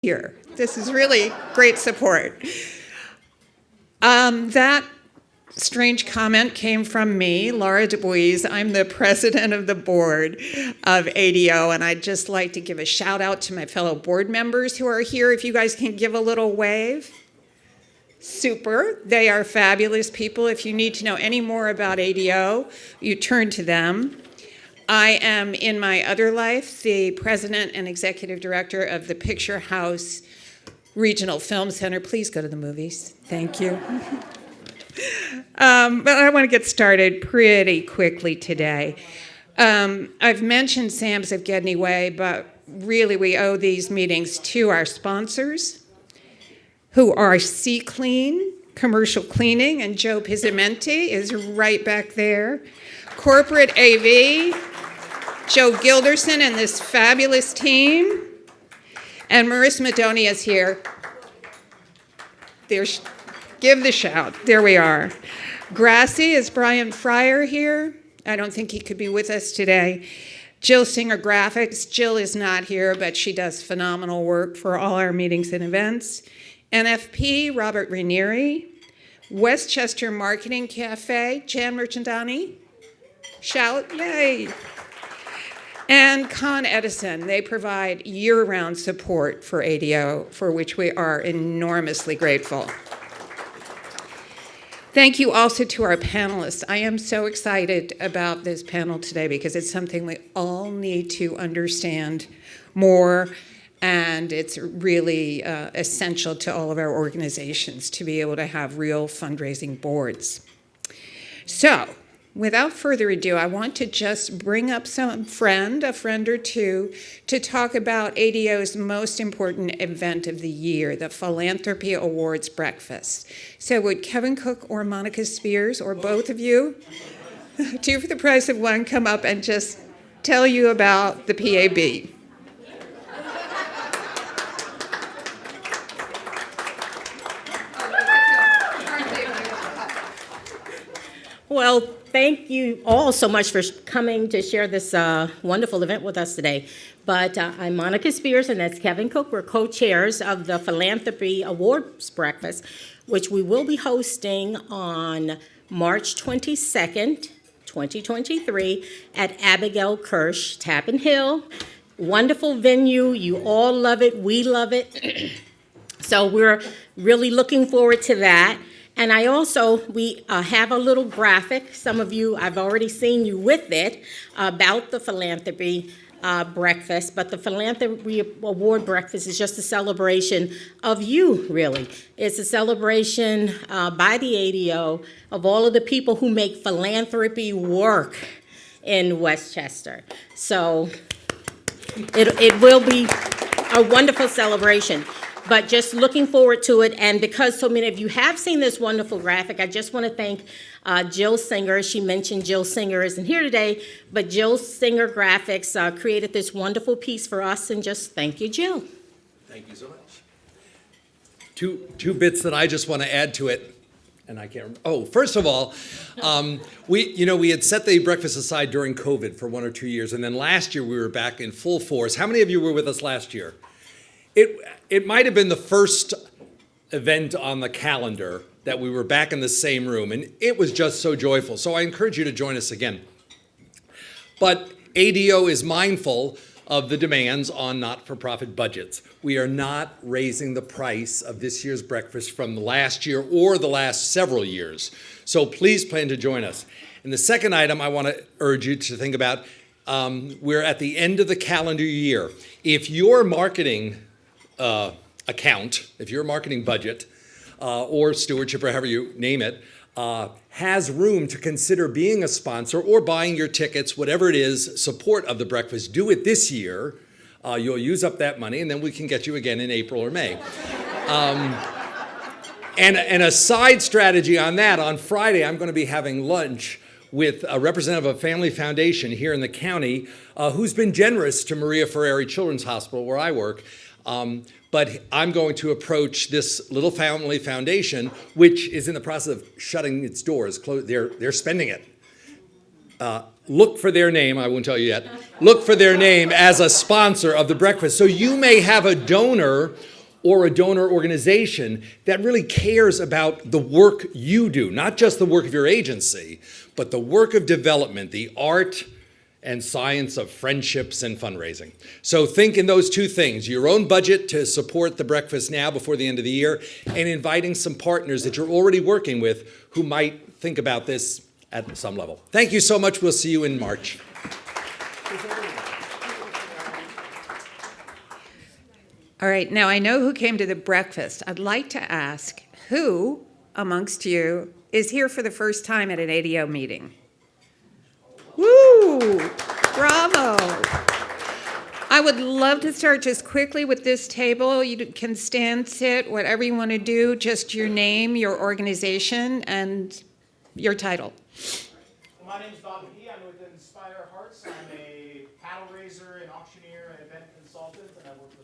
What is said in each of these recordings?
here. This is really great support. That strange comment came from me, Laura DuBois. I'm the president of the board of ADO, and I'd just like to give a shout out to my fellow board members who are here. If you guys can give a little wave. Super. They are fabulous people. If you need to know any more about ADO, you turn to them. I am, in my other life, the president and executive director of the Picture House Regional Film Center. Please go to the movies. Thank you. But I want to get started pretty quickly today. I've mentioned Sam's of Gedney Way, but really we owe these meetings to our sponsors, who are Sea Clean, Commercial Cleaning, and Joe Pizzamenti is right back there. Corporate AV, Joe Gilderson and this fabulous team. And Marissa Madonia is here. There's, give the shout. There we are. Grassy, is Brian Fryer here? I don't think he could be with us today. Jill Singer Graphics. Jill is not here, but she does phenomenal work for all our meetings and events. NFP, Robert Ranieri. Westchester Marketing Cafe, Jan Merchandani. Shout, yay. And Con Edison. They provide year-round support for ADO, for which we are enormously grateful. Thank you also to our panelists. I am so excited about this panel today because it's something we all need to understand more, and it's really essential to all of our organizations to be able to have real fundraising boards. So, without further ado, I want to just bring up a friend or two, to talk about ADO's most important event of the year, the Philanthropy Awards Breakfast. So would Kevin Cook or Monica Spears, or both of you, 2 for the price of 1, come up and just tell you about the PAB? Well, thank you all so much for coming to share this wonderful event with us today. But I'm Monica Spears, and that's Kevin Cook. We're co-chairs of the Philanthropy Awards Breakfast, which we will be hosting on March 22nd, 2023, at Abigail Kirsch, Tappan Hill. Wonderful venue. You all love it. We love it. So we're really looking forward to that. And we have a little graphic. Some of you, I've already seen you with it, about the philanthropy breakfast. But the Philanthropy Award Breakfast is just a celebration of you, really. It's a celebration by the ADO of all of the people who make philanthropy work in Westchester. So it will be a wonderful celebration. But just looking forward to it, and because so many of you have seen this wonderful graphic, I just want to thank Jill Singer. She mentioned Jill Singer isn't here today, but Jill Singer Graphics created this wonderful piece for us, and just thank you, Jill. Thank you so much. Two bits that I just want to add to it, and I can't remember. Oh, first of all, we had set the breakfast aside during COVID for 1 or 2 years, and then last year we were back in full force. How many of you were with us last year? It might have been the first event on the calendar that we were back in the same room, and it was just so joyful. So I encourage you to join us again. But ADO is mindful of the demands on not-for-profit budgets. We are not raising the price of this year's breakfast from the last year or the last several years. So please plan to join us. And the second item I want to urge you to think about, we're at the end of the calendar year. If your marketing account, if your marketing budget or stewardship, or however you name it, has room to consider being a sponsor or buying your tickets, whatever it is, support of the breakfast, do it this year. You'll use up that money, and then we can get you again in April or May. And a side strategy on that, on Friday, I'm going to be having lunch with a representative of Family Foundation here in the county who's been generous to Maria Ferrari Children's Hospital, where I work. But I'm going to approach this little family foundation, which is in the process of shutting its doors. They're spending it. look for their name, I won't tell you yet, look for their name as a sponsor of the breakfast. So you may have a donor or a donor organization that really cares about the work you do, not just the work of your agency, but the work of development, the art and science of friendships and fundraising. So think in those two things, your own budget to support the breakfast now before the end of the year, and inviting some partners that you're already working with who might think about this at some level. Thank you so much. We'll see you in March. All right, now I know who came to the breakfast. I'd like to ask who amongst you is here for the first time at an ADO meeting? Woo! Bravo! I would love to start just quickly with this table. You can stand, sit, whatever you want to do, just your name, your organization, and your title. My name is Bob McGee. I'm with Inspire Hearts. I'm a paddle raiser, an auctioneer, an event consultant, and I work with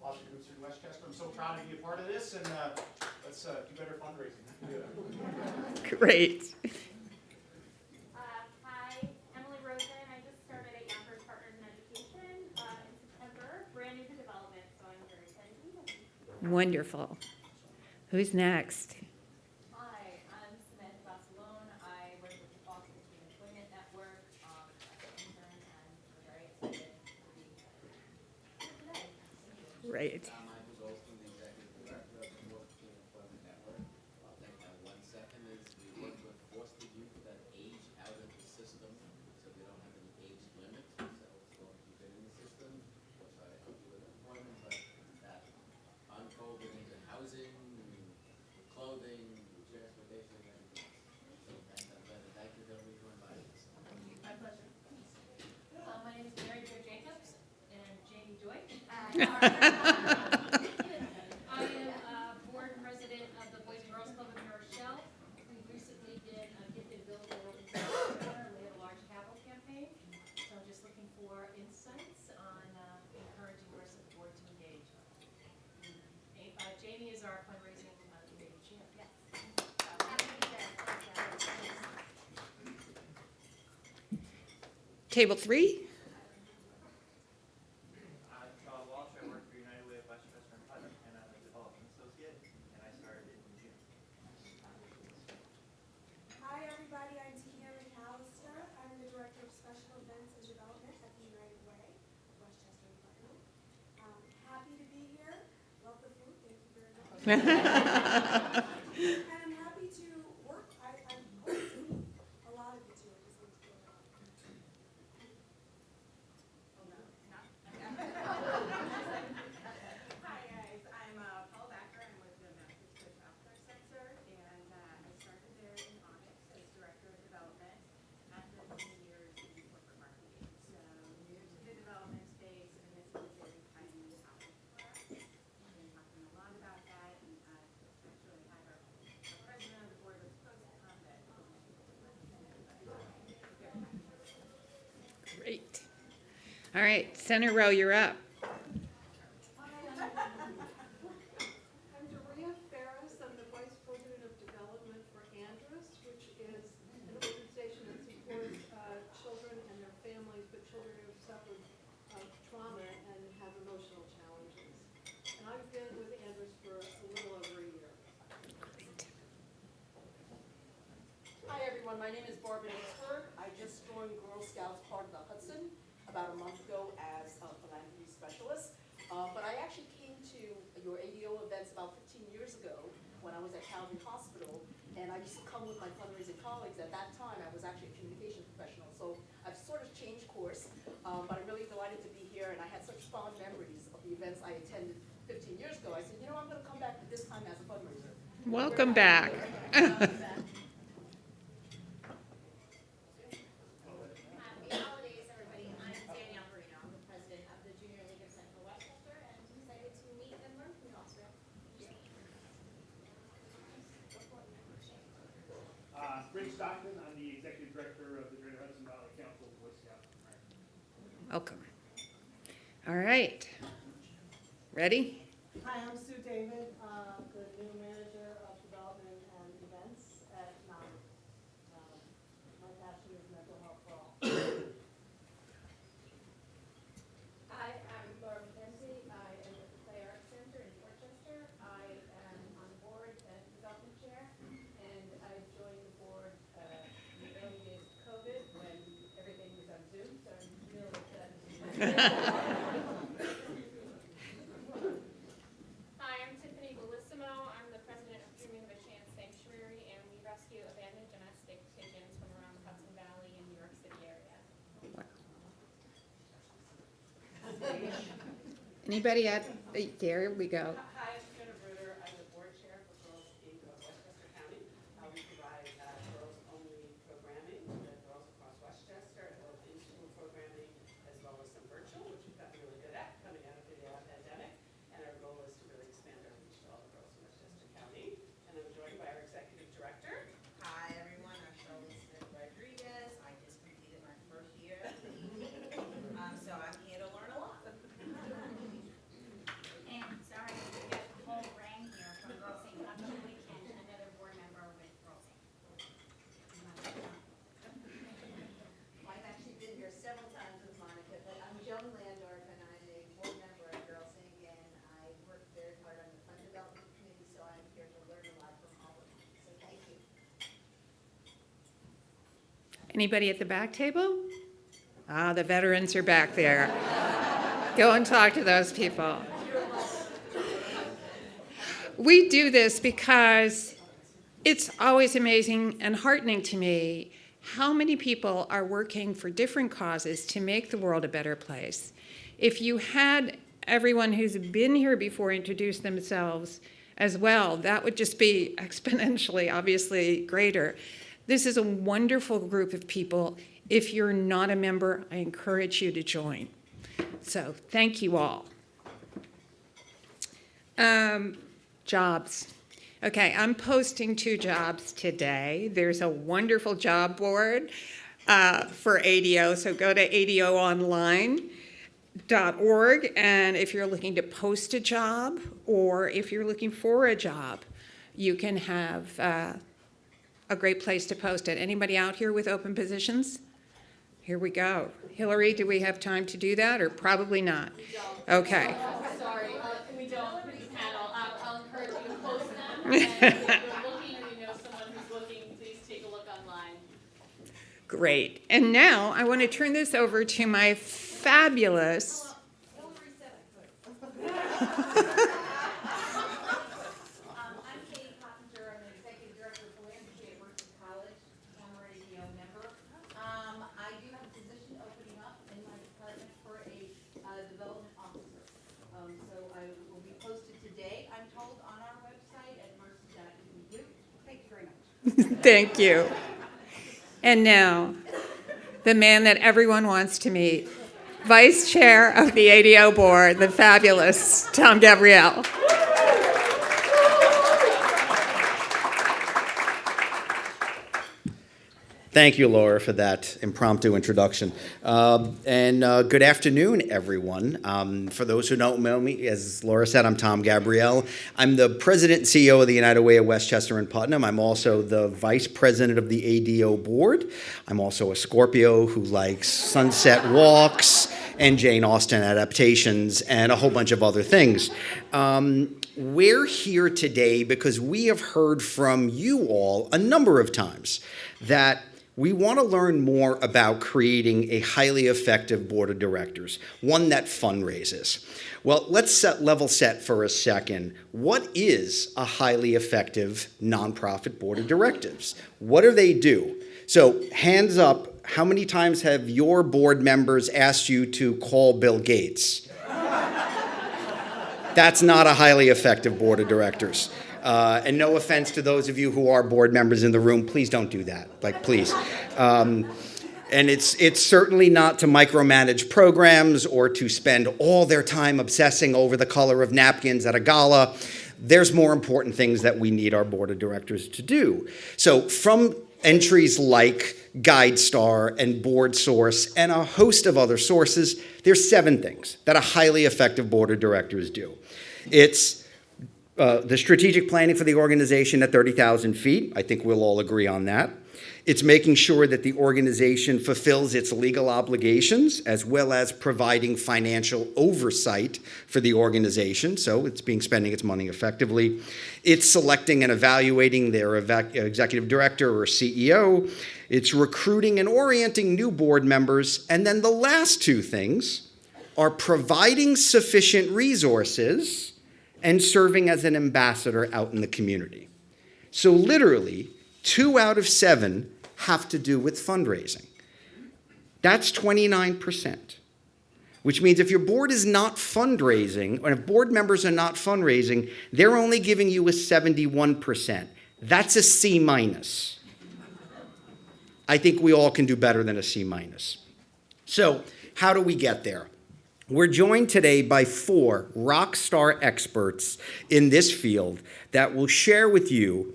lots of groups in Westchester. I'm so proud to be a part of this, and let's do better fundraising. Great. Hi, Emily Rosen. I just started at Yonkers Partners in Education in September. Brand new to development, so I'm very excited to be here. Wonderful. Who's next? Hi, I'm Samantha Barcelone. I work with the Boston Teen Employment Network as an intern, and we're very excited to be here today. Great. Michael Goldston, the Executive Director of the Boston Teen Employment Network. I'll take my 1 second is we work with foster youth that age out of the system, so we don't have any age limit. So as long as you've been in the system, we'll try to help you with employment, but that unfold into housing, clothing, transportation, and so thank you very much for inviting us. My pleasure. My name is Mary Jo Jacobs and Jamie Joy. I am board president of the Boys and Girls Club in New Rochelle. We recently did a gifted building and we had a large capital campaign. So I'm just looking for insights on encouraging the rest of the board to engage. Jamie is our fundraising committee chair. Yes. Table 3. I'm Charles Walsh. I work for United Way of Westchester and Putnam, and I'm a development associate, and I started in June. Hi everybody, I'm Tia McAllister. I'm the Director of Special Events and Development at the United Way, Westchester and Putnam. Happy to be here. Love the food, thank you very much. And I'm happy to work. I hope to meet a lot of you too. I just need to go around. Hi guys, I'm Paul Backer. I'm with the Massachusetts Healthcare Center, and I started there in August as Director of Development after many years in corporate marketing. So new to the development space, and this is a very timely topic for us. We've been talking a lot about that, and actually had our president of the board was supposed to come, but Great. All right, center row, you're up. I'm Doria Ferris. I'm the Vice President of Development for Andrus, which is an organization that supports children and their families, but children who have suffered trauma and have emotional challenges. And I've been with Andrus for a little over a year. Hi everyone, my name is Barbara Hicksberg. I just joined Girl Scouts part of the Hudson about a month ago as a philanthropy specialist. But I actually came to your ADO events about 15 years ago when I was at Calvary Hospital, and I used to come with my fundraising colleagues. At that time, I was actually a communication professional, so I've sort of changed course, but I'm really delighted to be here, and I had such fond memories of the events I attended 15 years ago. I said, you know, I'm going to come back, but this time as a fundraiser. Welcome back. Happy holidays, everybody. I'm Danielle Marino. I'm the president of the Junior League of Central Westchester, and I'm excited to meet and learn from you all today. Rich Stockton. I'm the Executive Director of the Greater Hudson Valley Council of Boy Scouts of America. Welcome. All right. Ready? Hi, I'm Sue David, the new manager of development and events at NAM. My passion is mental health for Hi, I'm Tiffany Bellissimo. I'm the president of Dreaming of a Chance Sanctuary, and we rescue abandoned domestic pigeons from around the Hudson Valley and New York City area. Anybody at, there we go. Hi, I'm Fiona Bruder. I'm the board chair for Girls Inc. of Westchester County. We provide girls-only programming to girls across Westchester, both in-school programming as well as some virtual, which we've gotten really good at coming out of the pandemic. And our goal is to really expand our reach to all the girls in Westchester County. And I'm joined by our executive director. Hi, everyone. I'm Charlotte Smith Rodriguez. I just completed my first year. So I'm here to learn a lot. And sorry, we got the whole rang here from Girls Inc. I'm Julie Kent, another board member with Girls Inc. Well, I've actually been here several times with Monica, but I'm Joan Landorf, and I'm a board member at Girls Inc. And I work very hard on the fund development committee, so I'm here to learn a lot from all of you. So thank you. Anybody at the back table? Ah, the veterans are back there. Go and talk to those people. We do this because it's always amazing and heartening to me how many people are working for different causes to make the world a better place. If you had everyone who's been here before introduce themselves as well, that would just be exponentially, obviously, greater. This is a wonderful group of people. If you're not a member, I encourage you to join. So thank you all. Jobs. Okay, I'm posting 2 jobs today. There's a wonderful job board for ADO, so go to adoonline.org, and if you're looking to post a job or if you're looking for a job, you can have a great place to post it. Anybody out here with open positions? Here we go. Hillary, do we have time to do that, or probably not? Okay. Sorry, we don't, panel. I'll encourage you to post them. And if you're looking or you know someone who's looking, please take a look online. Great. And now I want to turn this over to my fabulous. I'm Katie Pottinger. I'm the executive director of Philanthropic at Mercer College, former ADO member. I do have a position opening up in my department for a development officer. So I will be posted today, I'm told, on our website at mercer.edu. Thank you very much. Thank you. And now, the man that everyone wants to meet, Vice Chair of the ADO Board, the fabulous Tom Gabriel. Thank you, Laura, for that impromptu introduction. Good afternoon, everyone. For those who don't know me, as Laura said, I'm Tom Gabriel. I'm the president and CEO of the United Way of Westchester and Putnam. I'm also the vice president of the ADO board. I'm also a Scorpio who likes sunset walks and Jane Austen adaptations and a whole bunch of other things. We're here today because we have heard from you all a number of times that we want to learn more about creating a highly effective board of directors, one that fundraises. Well, let's level set for a second. What is a highly effective nonprofit board of directors? What do they do? So hands up, how many times have your board members asked you to call Bill Gates? That's not a highly effective board of directors. And no offense to those of you who are board members in the room, please don't do that. Like, please. And it's certainly not to micromanage programs or to spend all their time obsessing over the color of napkins at a gala. There's more important things that we need our board of directors to do. So from entries like GuideStar and BoardSource and a host of other sources, there's 7 things that a highly effective board of directors do. It's the strategic planning for the organization at 30,000 feet. I think we'll all agree on that. It's making sure that the organization fulfills its legal obligations as well as providing financial oversight for the organization, so it's spending its money effectively. It's selecting and evaluating their executive director or CEO. It's recruiting and orienting new board members. And then the last 2 things are providing sufficient resources and serving as an ambassador out in the community. So literally, 2 out of 7 have to do with fundraising. That's 29%, which means if your board is not fundraising, or if board members are not fundraising, they're only giving you a 71%. That's a C minus. I think we all can do better than a C minus. So how do we get there? We're joined today by 4 rock star experts in this field that will share with you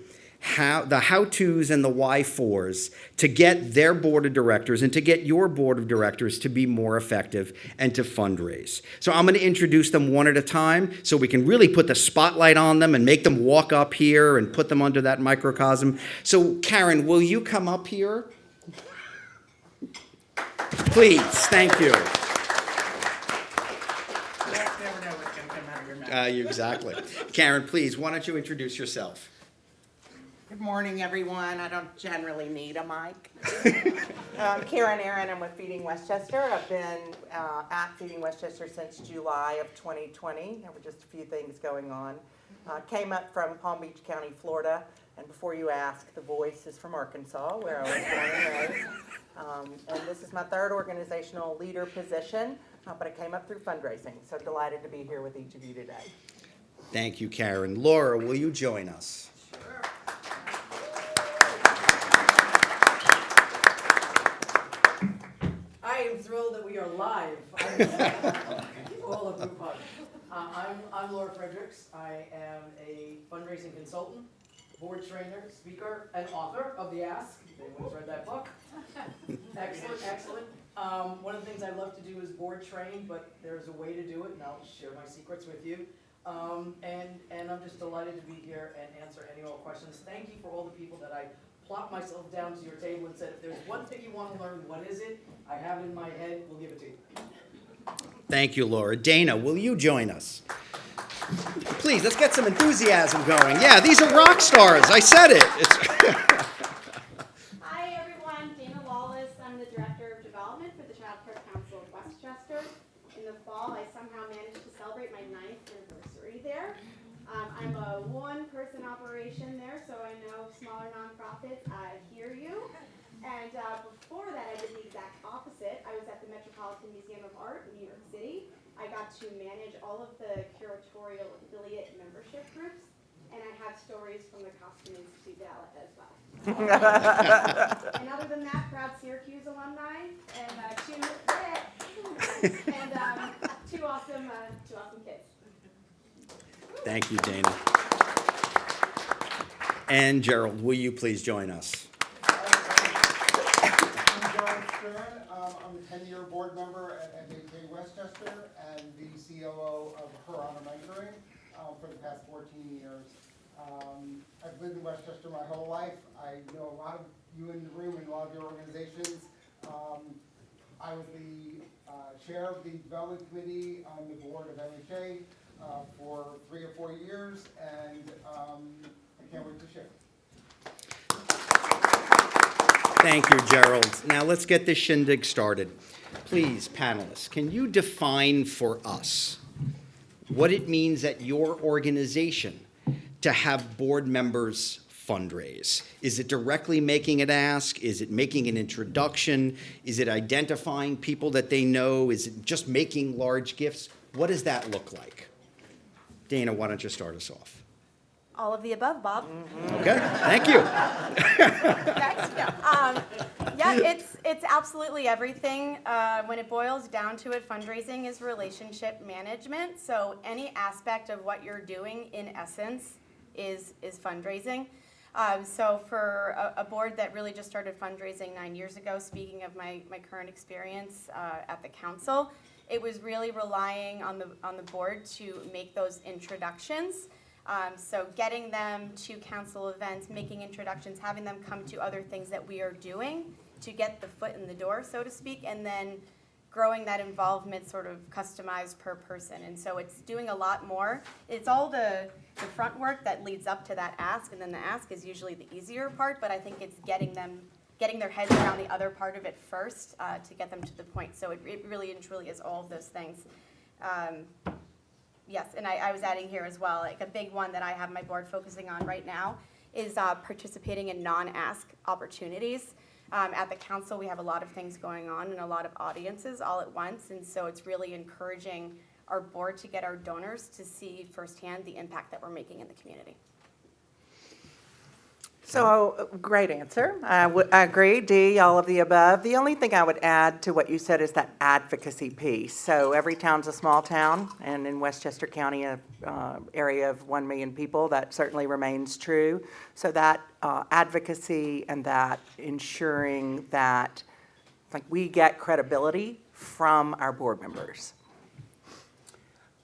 the how-tos and the why-fors to get their board of directors and to get your board of directors to be more effective and to fundraise. So I'm going to introduce them one at a time so we can really put the spotlight on them and make them walk up here and put them under that microcosm. So Karen, will you come up here? Please, thank you. Exactly. Karen, please, why don't you introduce yourself? Good morning, everyone. I don't generally need a mic. I'm Karen Erren. I'm with Feeding Westchester. I've been at Feeding Westchester since July of 2020. There were just a few things going on. Came up from Palm Beach County, Florida. And before you ask, the voice is from Arkansas, where I was born and raised. And this is my 3rd organizational leader position, but I came up through fundraising. So delighted to be here with each of you today. Thank you, Karen. Laura, will you join us? I am thrilled that we are live. All of group hug. I'm Laura Fredricks. I am a fundraising consultant, board trainer, speaker, and author of The Ask. If anyone's read that book. Excellent, excellent. One of the things I love to do is board train, but there's a way to do it, and I'll share my secrets with you. And I'm just delighted to be here and answer any old questions. Thank you for all the people that I plopped myself down to your table and said, if there's one thing you want to learn, what is it? I have it in my head, we'll give it to you. Thank you, Laura. Dana, will you join us? Please, let's get some enthusiasm going. Yeah, these are rock stars. I said it. Hi, everyone. Dana Lawless. I'm the Director of Development for the Child Care Council of Westchester. In the fall, I somehow managed to celebrate my 9th anniversary there. I'm a one-person operation there, so I know smaller nonprofits. I hear you. And before that, I did the exact opposite. I was at the Metropolitan Museum of Art in New York City. I got to manage all of the curatorial affiliate membership groups, and I have stories from the Costume Institute Gala as well. And other than that, proud Syracuse alumni, and two awesome kids. Thank you, Dana. And Gerald, will you please join us? I'm Gerald Stern. I'm a 10-year board member at FHA Westchester and the COO of Her Honor Mentoring for the past 14 years. I've lived in Westchester my whole life. I know a lot of you in the room and a lot of your organizations. I was the chair of the development committee on the board of FHA for 3 or 4 years, and I can't wait to share. Thank you, Gerald. Now let's get this shindig started. Please, panelists, can you define for us what it means at your organization to have board members fundraise? Is it directly making an ask? Is it making an introduction? Is it identifying people that they know? Is it just making large gifts? What does that look like? Dana, why don't you start us off? All of the above, Bob. Okay, thank you. It's absolutely everything. When it boils down to it, fundraising is relationship management. So any aspect of what you're doing, in essence, is fundraising. So for a board that really just started fundraising 9 years ago, speaking of my current experience at the council, it was really relying on the board to make those introductions. So getting them to council events, making introductions, having them come to other things that we are doing to get the foot in the door, so to speak, and then growing that involvement sort of customized per person. And so it's doing a lot more. It's all the front work that leads up to that ask, and then the ask is usually the easier part, but I think it's getting them getting their heads around the other part of it first to get them to the point. So it really and truly is all of those things. Yes, and I was adding here as well, like a big one that I have my board focusing on right now is participating in non-ask opportunities. At the council, we have a lot of things going on and a lot of audiences all at once, and so it's really encouraging our board to get our donors to see firsthand the impact that we're making in the community. So, great answer. I agree, D, all of the above. The only thing I would add to what you said is that advocacy piece. So every town's a small town, and in Westchester County, an area of 1 million people, that certainly remains true. So that advocacy and that ensuring that we get credibility from our board members.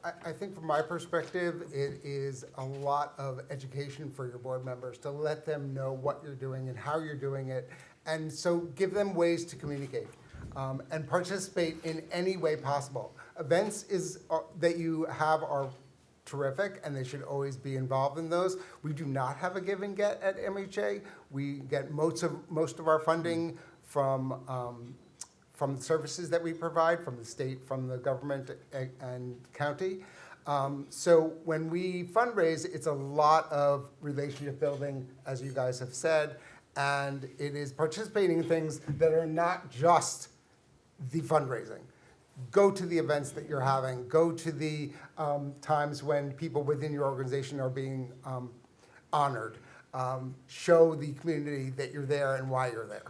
I think from my perspective, it is a lot of education for your board members to let them know what you're doing and how you're doing it. And so give them ways to communicate and participate in any way possible. Events that you have are terrific and they should always be involved in those. We do not have a give and get at MHA. We get most of our funding from the services that we provide, from the state, from the government and county. So when we fundraise, it's a lot of relationship building, as you guys have said, and it is participating in things that are not just the fundraising. Go to the events that you're having. Go to the times when people within your organization are being honored. Show the community that you're there and why you're there.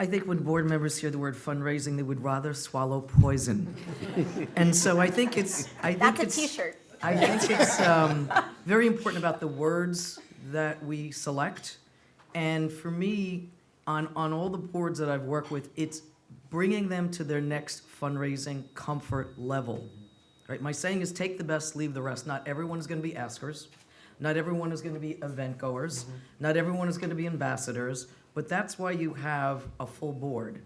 I think when board members hear the word fundraising, they would rather swallow poison. And so I think it's... That's a t-shirt. I think it's very important about the words that we select. And for me, on all the boards that I've worked with, it's bringing them to their next fundraising comfort level. Right? My saying is take the best, leave the rest. Not everyone is going to be askers. Not everyone is going to be event goers. Not everyone is going to be ambassadors. But that's why you have a full board.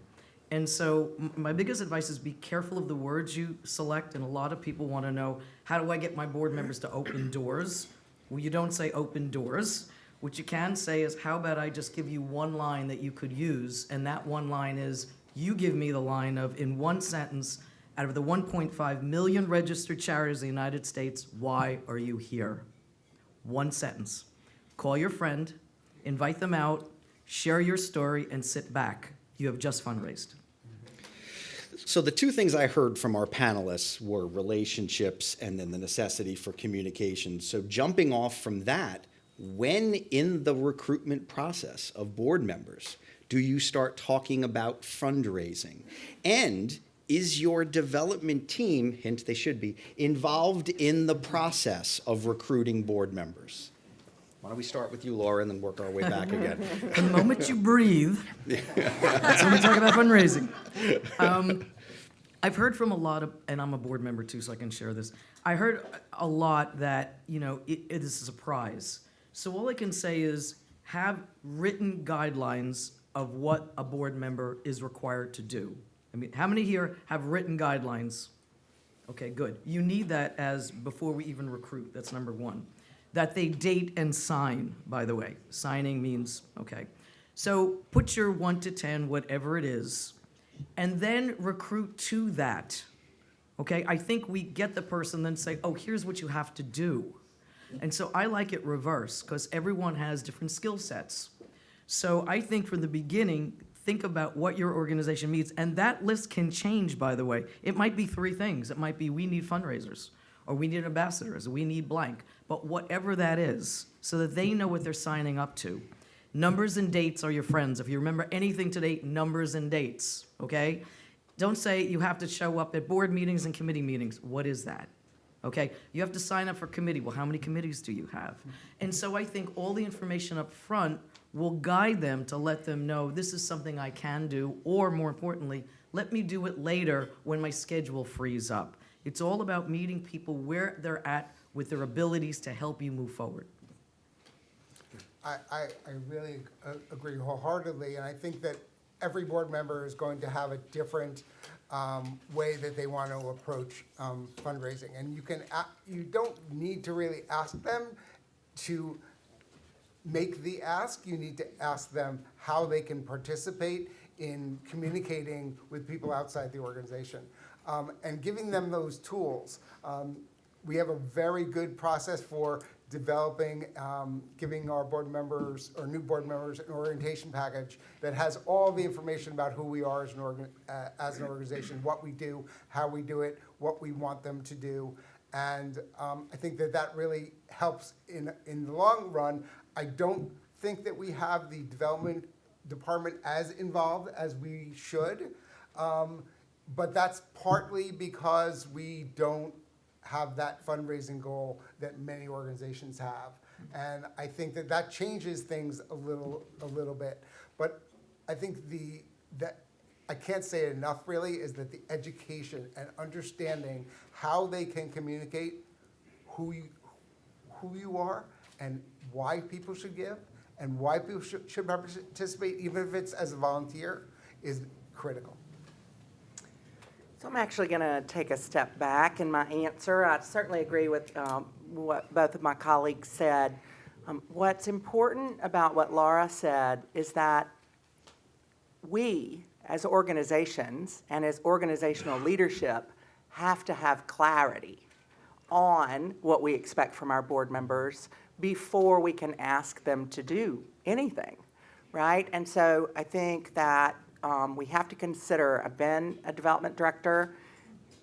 And so my biggest advice is be careful of the words you select. And a lot of people want to know, how do I get my board members to open doors? Well, you don't say open doors. What you can say is, how about I just give you one line that you could use? And that one line is, you give me the line of, in one sentence, out of the 1.5 million registered charities in the United States, why are you here? One sentence. Call your friend, invite them out, share your story, and sit back. You have just fundraised. So the two things I heard from our panelists were relationships and then the necessity for communication. So jumping off from that, when in the recruitment process of board members do you start talking about fundraising? And is your development team, hint they should be, involved in the process of recruiting board members? Why don't we start with you, Laura, and then work our way back again? The moment you breathe, that's when we talk about fundraising. I've heard from a lot of, and I'm a board member too, so I can share this. I heard a lot that, it is a surprise. So all I can say is have written guidelines of what a board member is required to do. I mean, how many here have written guidelines? Okay, good. You need that as before we even recruit. That's number one. That they date and sign, by the way. Signing means, okay. So put your 1 to 10, whatever it is, and then recruit to that, okay? I think we get the person, then say, oh, here's what you have to do. And so I like it reverse, because everyone has different skill sets. So I think from the beginning, think about what your organization needs, and that list can change, by the way. It might be 3 things. It might be we need fundraisers, or we need ambassadors, or we need blank. But whatever that is, so that they know what they're signing up to. Numbers and dates are your friends. If you remember anything today, numbers and dates, okay? Don't say you have to show up at board meetings and committee meetings. What is that? Okay, you have to sign up for committee. Well, how many committees do you have? And so I think all the information up front will guide them to let them know this is something I can do, or more importantly, let me do it later when my schedule frees up. It's all about meeting people where they're at with their abilities to help you move forward. I really agree wholeheartedly, and I think that every board member is going to have a different way that they want to approach fundraising, and you don't need to really ask them to make the ask, you need to ask them how they can participate in communicating with people outside the organization, and giving them those tools. We have a very good process for developing, giving our board members or new board members an orientation package that has all the information about who we are as an organization, what we do, how we do it, what we want them to do. And I think that really helps in the long run. I don't think that we have the development department as involved as we should, but that's partly because we don't have that fundraising goal that many organizations have. And I think that changes things a little bit. But I think that I can't say it enough really, is that the education and understanding how they can communicate who you are and why people should give and why people should participate, even if it's as a volunteer, is critical. So I'm actually going to take a step back in my answer. I certainly agree with what both of my colleagues said. What's important about what Laura said is that we, as organizations and as organizational leadership, have to have clarity on what we expect from our board members before we can ask them to do anything, right? And so I think that we have to consider, I've been a development director,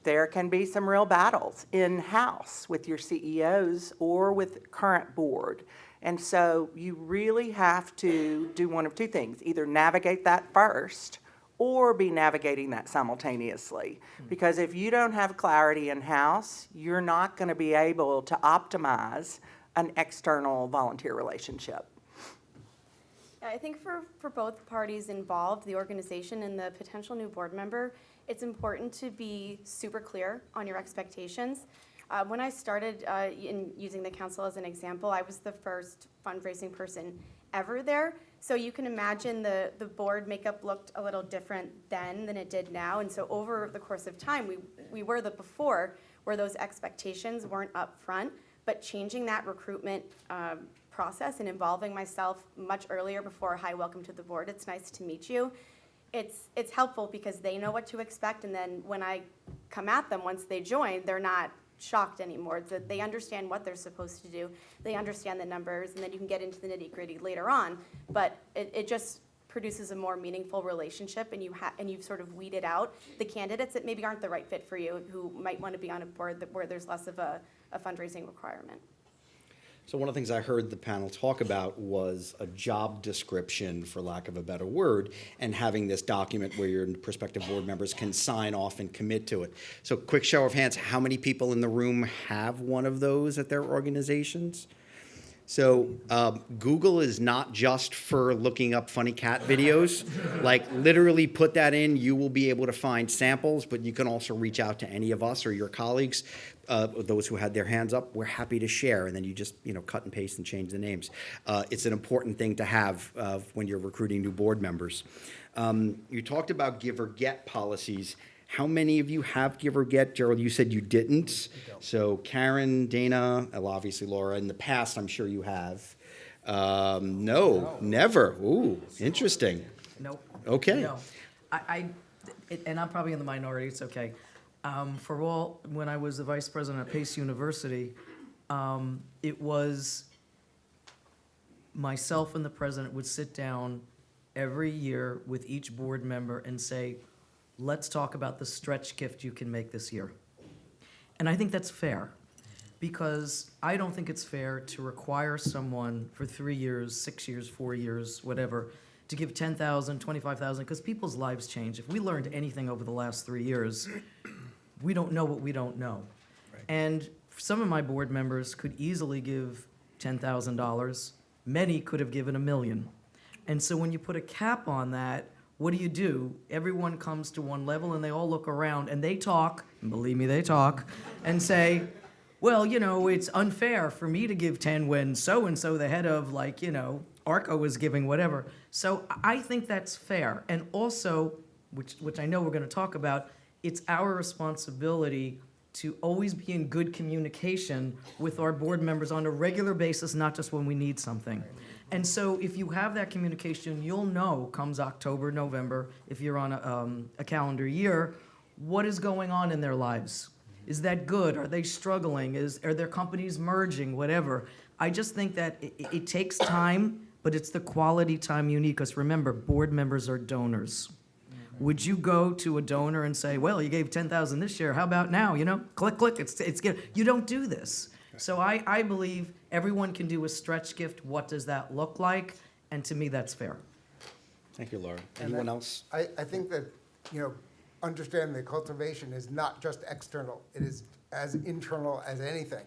there can be some real battles in-house with your CEOs or with current board. And so you really have to do one of two things, either navigate that first or be navigating that simultaneously. Because if you don't have clarity in-house, you're not going to be able to optimize an external volunteer relationship. I think for both parties involved, the organization and the potential new board member, it's important to be super clear on your expectations. When I started in using the council as an example, I was the first fundraising person ever there. So you can imagine the board makeup looked a little different then than it did now. And so over the course of time, we were the before where those expectations weren't up front, but changing that recruitment process and involving myself much earlier before, hi, welcome to the board, it's nice to meet you. It's helpful because they know what to expect, and then when I come at them once they join, they're not shocked anymore. They understand what they're supposed to do. They understand the numbers, and then you can get into the nitty-gritty later on. But it just produces a more meaningful relationship, and you've sort of weeded out the candidates that maybe aren't the right fit for you, who might want to be on a board where there's less of a fundraising requirement. So one of the things I heard the panel talk about was a job description, for lack of a better word, and having this document where your prospective board members can sign off and commit to it. So quick show of hands, how many people in the room have one of those at their organizations? So Google is not just for looking up funny cat videos. Like literally put that in, you will be able to find samples, but you can also reach out to any of us or your colleagues, those who had their hands up. We're happy to share, and then you just cut and paste and change the names. It's an important thing to have when you're recruiting new board members. You talked about give or get policies. How many of you have give or get? Gerald, you said you didn't. So Karen, Dana, well, obviously Laura, in the past I'm sure you have. No, never. Ooh, interesting. Nope. Okay. No. And I'm probably in the minority, it's okay. When I was the vice president at Pace University, it was myself and the president would sit down every year with each board member and say, let's talk about the stretch gift you can make this year. And I think that's fair, because I don't think it's fair to require someone for 3 years, 6 years, 4 years, whatever, to give $10,000, $25,000, because people's lives change. If we learned anything over the last 3 years, we don't know what we don't know. Right. And some of my board members could easily give $10,000. Many could have given $1 million. And so when you put a cap on that, what do? Everyone comes to one level and they all look around and they talk, and believe me, they talk, and say, well, it's unfair for me to give 10 when so-and-so, the head of ARCO is giving whatever. So I think that's fair. And also, which I know we're going to talk about, it's our responsibility to always be in good communication with our board members on a regular basis, not just when we need something. And so if you have that communication, you'll know comes October, November, if you're on a calendar year, what is going on in their lives. Is that good? Are they struggling? Are their companies merging? Whatever. I just think that it takes time, but it's the quality time you need. Because remember, board members are donors. Would you go to a donor and say, well, you gave $10,000 this year, how about now? You know, click, click, it's good. You don't do this. So I believe everyone can do a stretch gift. What does that look like? And to me, that's fair. Thank you, Laura. Anyone else? I think that, understanding that cultivation is not just external. It is as internal as anything.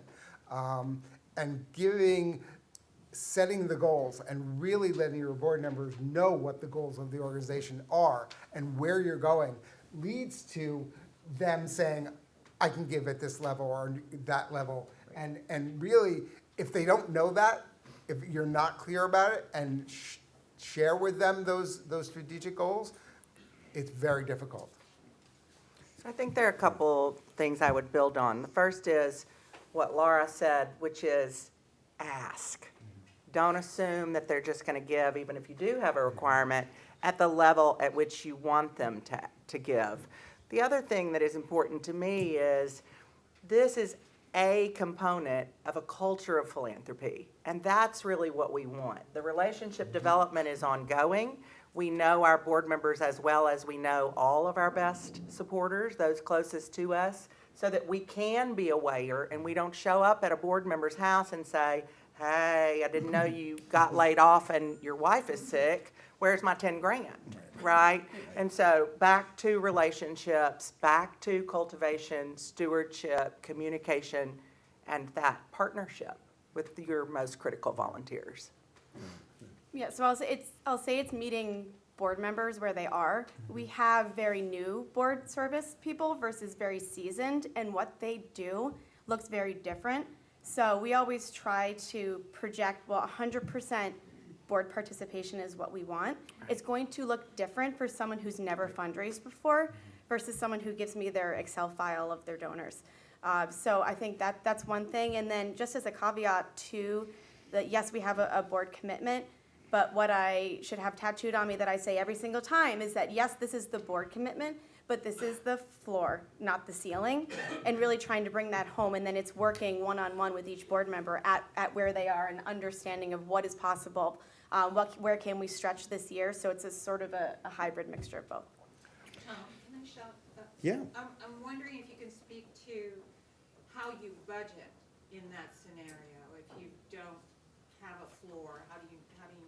And setting the goals and really letting your board members know what the goals of the organization are and where you're going leads to them saying, I can give at this level or that level. And really, if they don't know that, if you're not clear about it and share with them those strategic goals, it's very difficult. So I think there are a couple things I would build on. The first is what Laura said, which is ask. Don't assume that they're just going to give, even if you do have a requirement, at the level at which you want them to give. The other thing that is important to me is this is a component of a culture of philanthropy, and that's really what we want. The relationship development is ongoing. We know our board members as well as we know all of our best supporters, those closest to us, so that we can be aware and we don't show up at a board member's house and say, hey, I didn't know you got laid off and your wife is sick. Where's my 10 grand, right? And so back to relationships, back to cultivation, stewardship, communication, and that partnership with your most critical volunteers. Yeah, so I'll say it's meeting board members where they are. We have very new board service people versus very seasoned, and what they do looks very different. So we always try to project, 100% board participation is what we want. It's going to look different for someone who's never fundraised before versus someone who gives me their Excel file of their donors. So I think that's one thing. And then just as a caveat to that, yes, we have a board commitment, but what I should have tattooed on me that I say every single time is that, yes, this is the board commitment, but this is the floor, not the ceiling, and really trying to bring that home. And then it's working one-on-one with each board member at where they are and understanding of what is possible, where can we stretch this year. So it's a sort of a hybrid mixture of both. Can I shout? Yeah. I'm wondering if you can speak to how you budget in that scenario. If you don't have a floor, how do you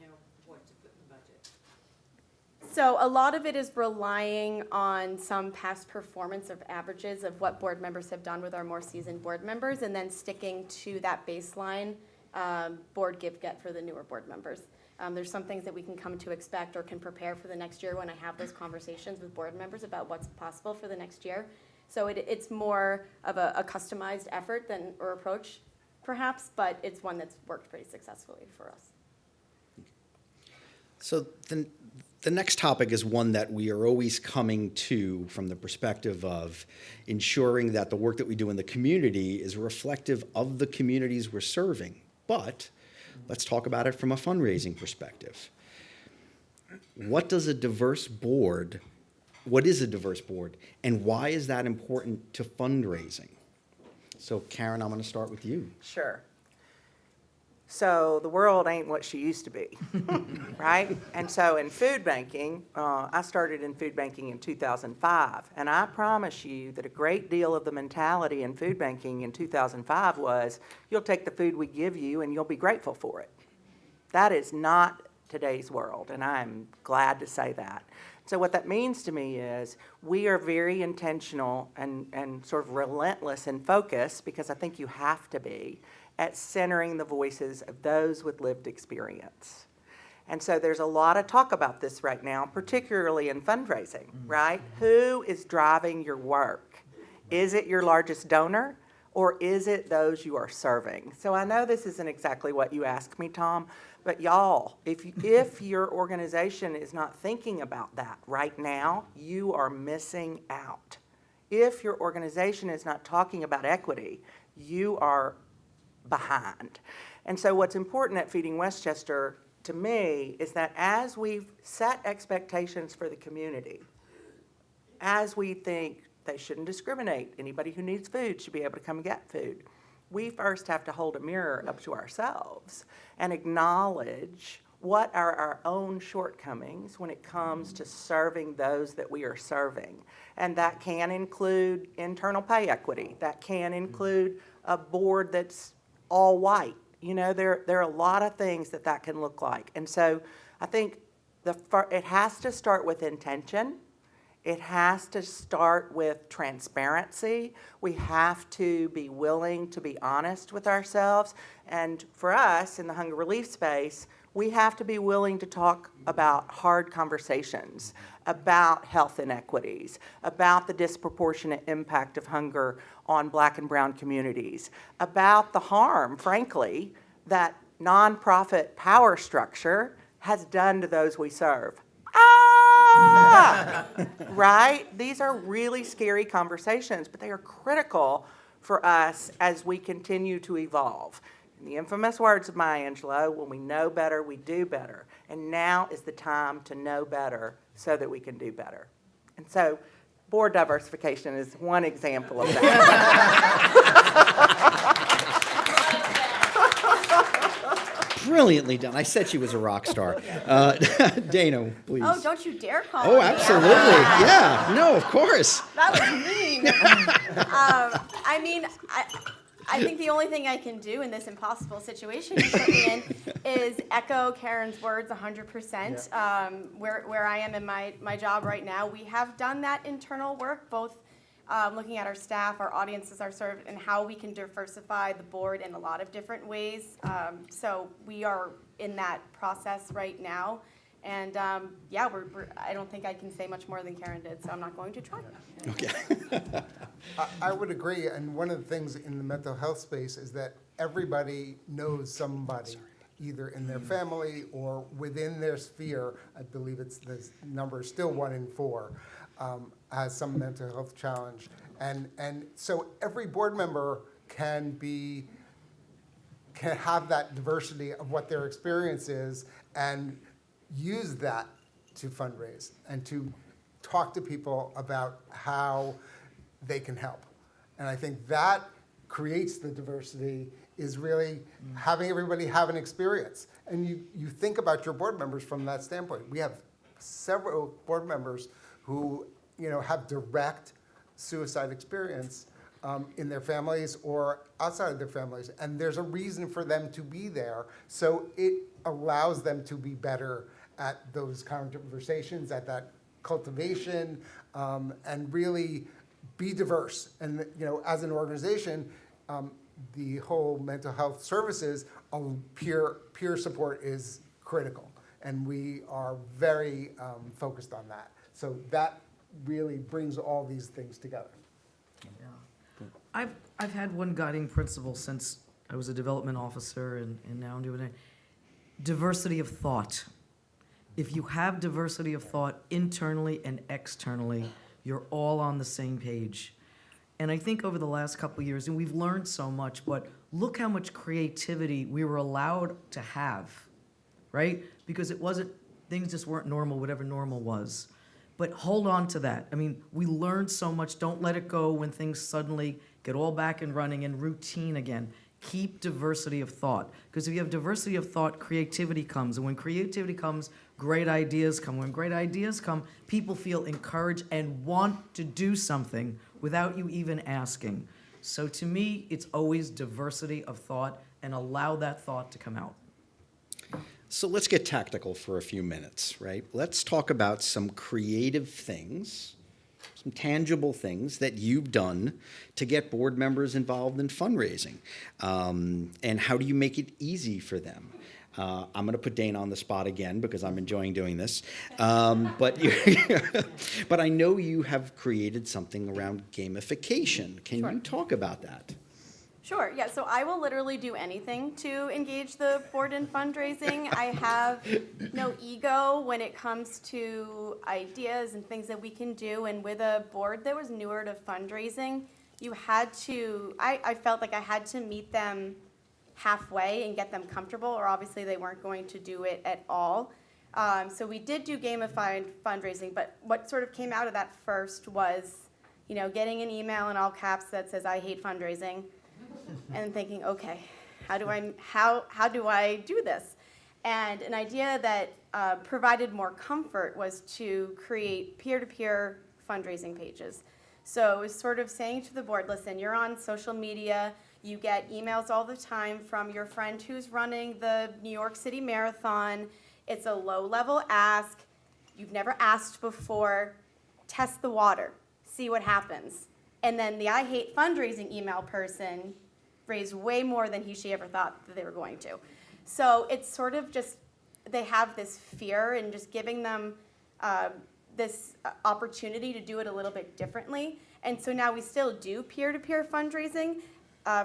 know what to put in the budget? So a lot of it is relying on some past performance of averages of what board members have done with our more seasoned board members, and then sticking to that baseline board give-get for the newer board members. There's some things that we can come to expect or can prepare for the next year when I have those conversations with board members about what's possible for the next year. So it's more of a customized effort or approach, perhaps, but it's one that's worked pretty successfully for us. So the next topic is one that we are always coming to from the perspective of ensuring that the work that we do in the community is reflective of the communities we're serving. But let's talk about it from a fundraising perspective. What is a diverse board, and why is that important to fundraising? So Karen, I'm going to start with you. Sure. So the world ain't what she used to be, right? And so in food banking, I started in food banking in 2005, and I promise you that a great deal of the mentality in food banking in 2005 was, you'll take the food we give you and you'll be grateful for it. That is not today's world, and I'm glad to say that. So what that means to me is we are very intentional and sort of relentless in focus, because I think you have to be, at centering the voices of those with lived experience. And so there's a lot of talk about this right now, particularly in fundraising, right? Who is driving your work? Is it your largest donor, or is it those you are serving? So I know this isn't exactly what you asked me, Tom, but y'all, if your organization is not thinking about that right now, you are missing out. If your organization is not talking about equity, you are behind. And so what's important at Feeding Westchester to me is that as we've set expectations for the community, as we think they shouldn't discriminate, anybody who needs food should be able to come and get food, we first have to hold a mirror up to ourselves and acknowledge what are our own shortcomings when it comes to serving those that we are serving. And that can include internal pay equity. That can include a board that's all white. You know, there are a lot of things that can look like. And so I think it has to start with intention. It has to start with transparency. We have to be willing to be honest with ourselves. And for us in the hunger relief space, we have to be willing to talk about hard conversations, about health inequities, about the disproportionate impact of hunger on Black and brown communities, about the harm, frankly, that nonprofit power structure has done to those we serve. Right? These are really scary conversations, but they are critical for us as we continue to evolve. In the infamous words of Maya Angelou, when we know better, we do better. And now is the time to know better so that we can do better. And so board diversification is one example of that. Brilliantly done. I said she was a rock star. Dana, please. Oh, don't you dare call Oh, me absolutely. that. Yeah. No, of course. That was mean. I mean, I think the only thing I can do in this impossible situation you put me in is echo Karen's words 100%. Where I am in my job right now, we have done that internal work, both looking at our staff, our audiences are served, and how we can diversify the board in a lot of different ways. So we are in that process right now. And yeah, I don't think I can say much more than Karen did, so I'm not going to try. Okay. I would agree, and one of the things in the mental health space is that everybody knows somebody, either in their family or within their sphere. I believe the number is still 1 in 4, has some mental health challenge. And so every board member can have that diversity of what their experience is and use that to fundraise and to talk to people about how they can help. And I think that creates the diversity, is really having everybody have an experience. And you think about your board members from that standpoint. We have several board members who have direct suicide experience in their families or outside of their families. And there's a reason for them to be there. So it allows them to be better at those conversations, at that cultivation, and really be diverse. And as an organization, the whole mental health services, peer support is critical, and we are very focused on that. So that really brings all these things together. I've had one guiding principle since I was a development officer, and now I'm doing it. Diversity of thought. If you have diversity of thought internally and externally, you're all on the same page. And I think over the last couple of years, and we've learned so much, but look how much creativity we were allowed to have, right? Because things just weren't normal, whatever normal was. But hold on to that. I mean, we learned so much. Don't let it go when things suddenly get all back and running and routine again. Keep diversity of thought. Because if you have diversity of thought, creativity comes. And when creativity comes, great ideas come. When great ideas come, people feel encouraged and want to do something without you even asking. So to me, it's always diversity of thought, and allow that thought to come out. So let's get tactical for a few minutes, right? Let's talk about some creative things, some tangible things that you've done to get board members involved in fundraising. And how do you make it easy for them? I'm going to put Dana on the spot again because I'm enjoying doing this. But I know you have created something around gamification. Can you talk about that? Sure, yeah, so I will literally do anything to engage the board in fundraising. I have no ego when it comes to ideas and things that we can do. And with a board that was newer to fundraising, I felt like I had to meet them halfway and get them comfortable, or obviously they weren't going to do it at all. So we did do gamified fundraising, but what sort of came out of that first was, getting an email in all caps that says, "I hate fundraising," and thinking, okay, how do I do this? And an idea that provided more comfort was to create peer-to-peer fundraising pages. So it was sort of saying to the board, listen, you're on social media, you get emails all the time from your friend who's running the New York City Marathon. It's a low-level ask. You've never asked before. Test the water. See what happens. And then the I hate fundraising email person raised way more than she ever thought that they were going to. So it's sort of just, they have this fear, and just giving them this opportunity to do it a little bit differently. And so now we still do peer-to-peer fundraising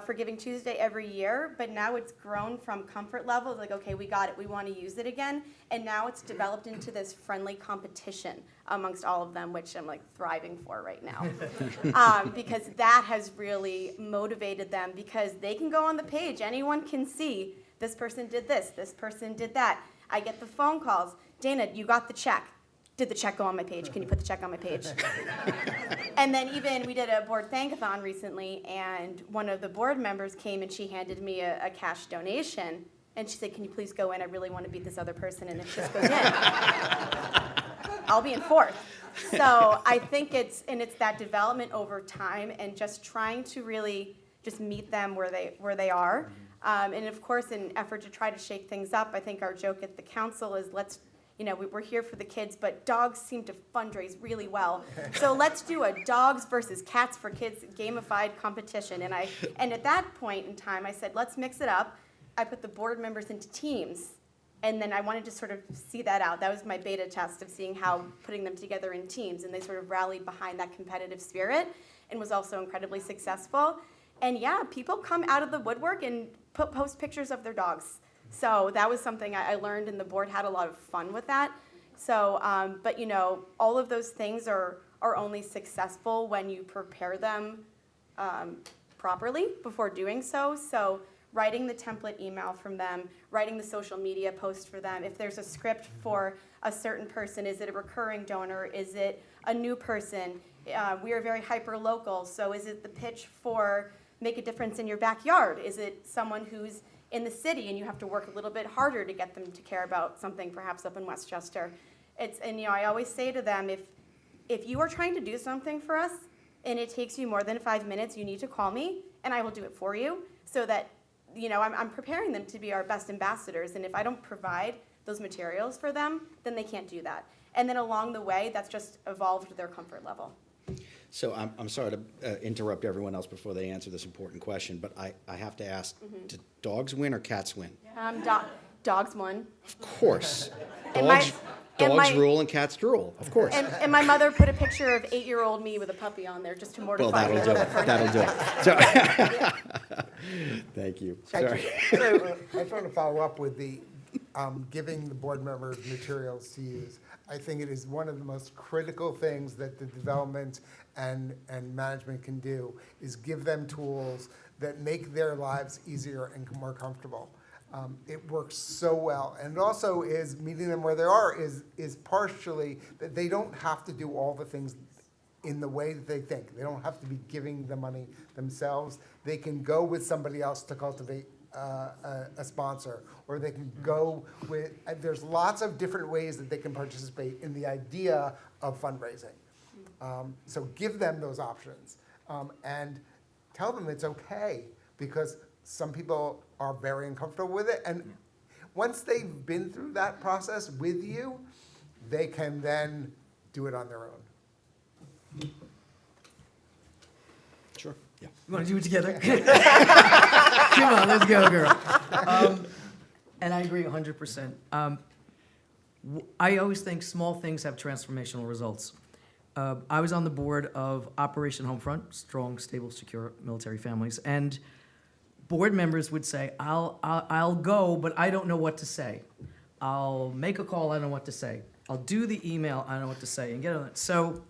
for Giving Tuesday every year, but now it's grown from comfort levels, like, okay, we got it, we want to use it again, and now it's developed into this friendly competition amongst all of them, which I'm like thriving for right now. Because that has really motivated them, because they can go on the page, anyone can see, this person did this person did that. I get the phone calls, Dana, you got the check. Did the check go on my page? Can you put the check on my page? And then even we did a board thankathon recently, and one of the board members came and she handed me a cash donation, and she said, can you please go in? I really want to beat this other person, and if this goes in, I'll be in fourth. So I think it's that development over time, and just trying to really just meet them where they are. And of course, in an effort to try to shake things up, I think our joke at the council is we're here for the kids, but dogs seem to fundraise really well. So let's do a dogs versus cats for kids gamified competition. And at that point in time, I said, let's mix it up. I put the board members into teams, and then I wanted to sort of see that out. That was my beta test of seeing how putting them together in teams, and they sort of rallied behind that competitive spirit and was also incredibly successful. And yeah, people come out of the woodwork and post pictures of their dogs. So that was something I learned, and the board had a lot of fun with that. So, but all of those things are only successful when you prepare them properly before doing so. So writing the template email from them, writing the social media post for them. If there's a script for a certain person, is it a recurring donor? Is it a new person? We are very hyper-local, so is it the pitch for make a difference in your backyard? Is it someone who's in the city and you have to work a little bit harder to get them to care about something perhaps up in Westchester? I always say to them, if you are trying to do something for us and it takes you more than 5 minutes, you need to call me and I will do it for you, so that I'm preparing them to be our best ambassadors. And if I don't provide those materials for them, then they can't do that. And then along the way, that's just evolved their comfort level. So I'm sorry to interrupt everyone else before they answer this important question, but I have to ask, did dogs win or cats win? Dogs won. Of course. And Dogs rule and cats drool, of course. And my mother put a picture of 8-year-old me with a puppy on there just to mortify me. Well, that'll do it. So, thank you. Sorry. So, I just want to follow up with the giving the board members materials to use. I think it is one of the most critical things that the development and management can do, is give them tools that make their lives easier and more comfortable. It works so well. And it also is meeting them where they are is partially that they don't have to do all the things in the way that they think. They don't have to be giving the money themselves. They can go with somebody else to cultivate a sponsor, or they can go with, there's lots of different ways that they can participate in the idea of fundraising. So give them those options, and tell them it's okay, because some people are very uncomfortable with it, and once they've been through that process with you, they can then do it on their own. Sure. Yeah. You want to do it together? Come on, let's go, girl. And I agree 100%. I always think small things have transformational results. I was on the board of Operation Homefront, Strong, Stable, Secure Military Families, and board members would say, I'll go, but I don't know what to say. I'll make a call, I don't know what to say. I'll do the email, I don't know what to say, and get on it. So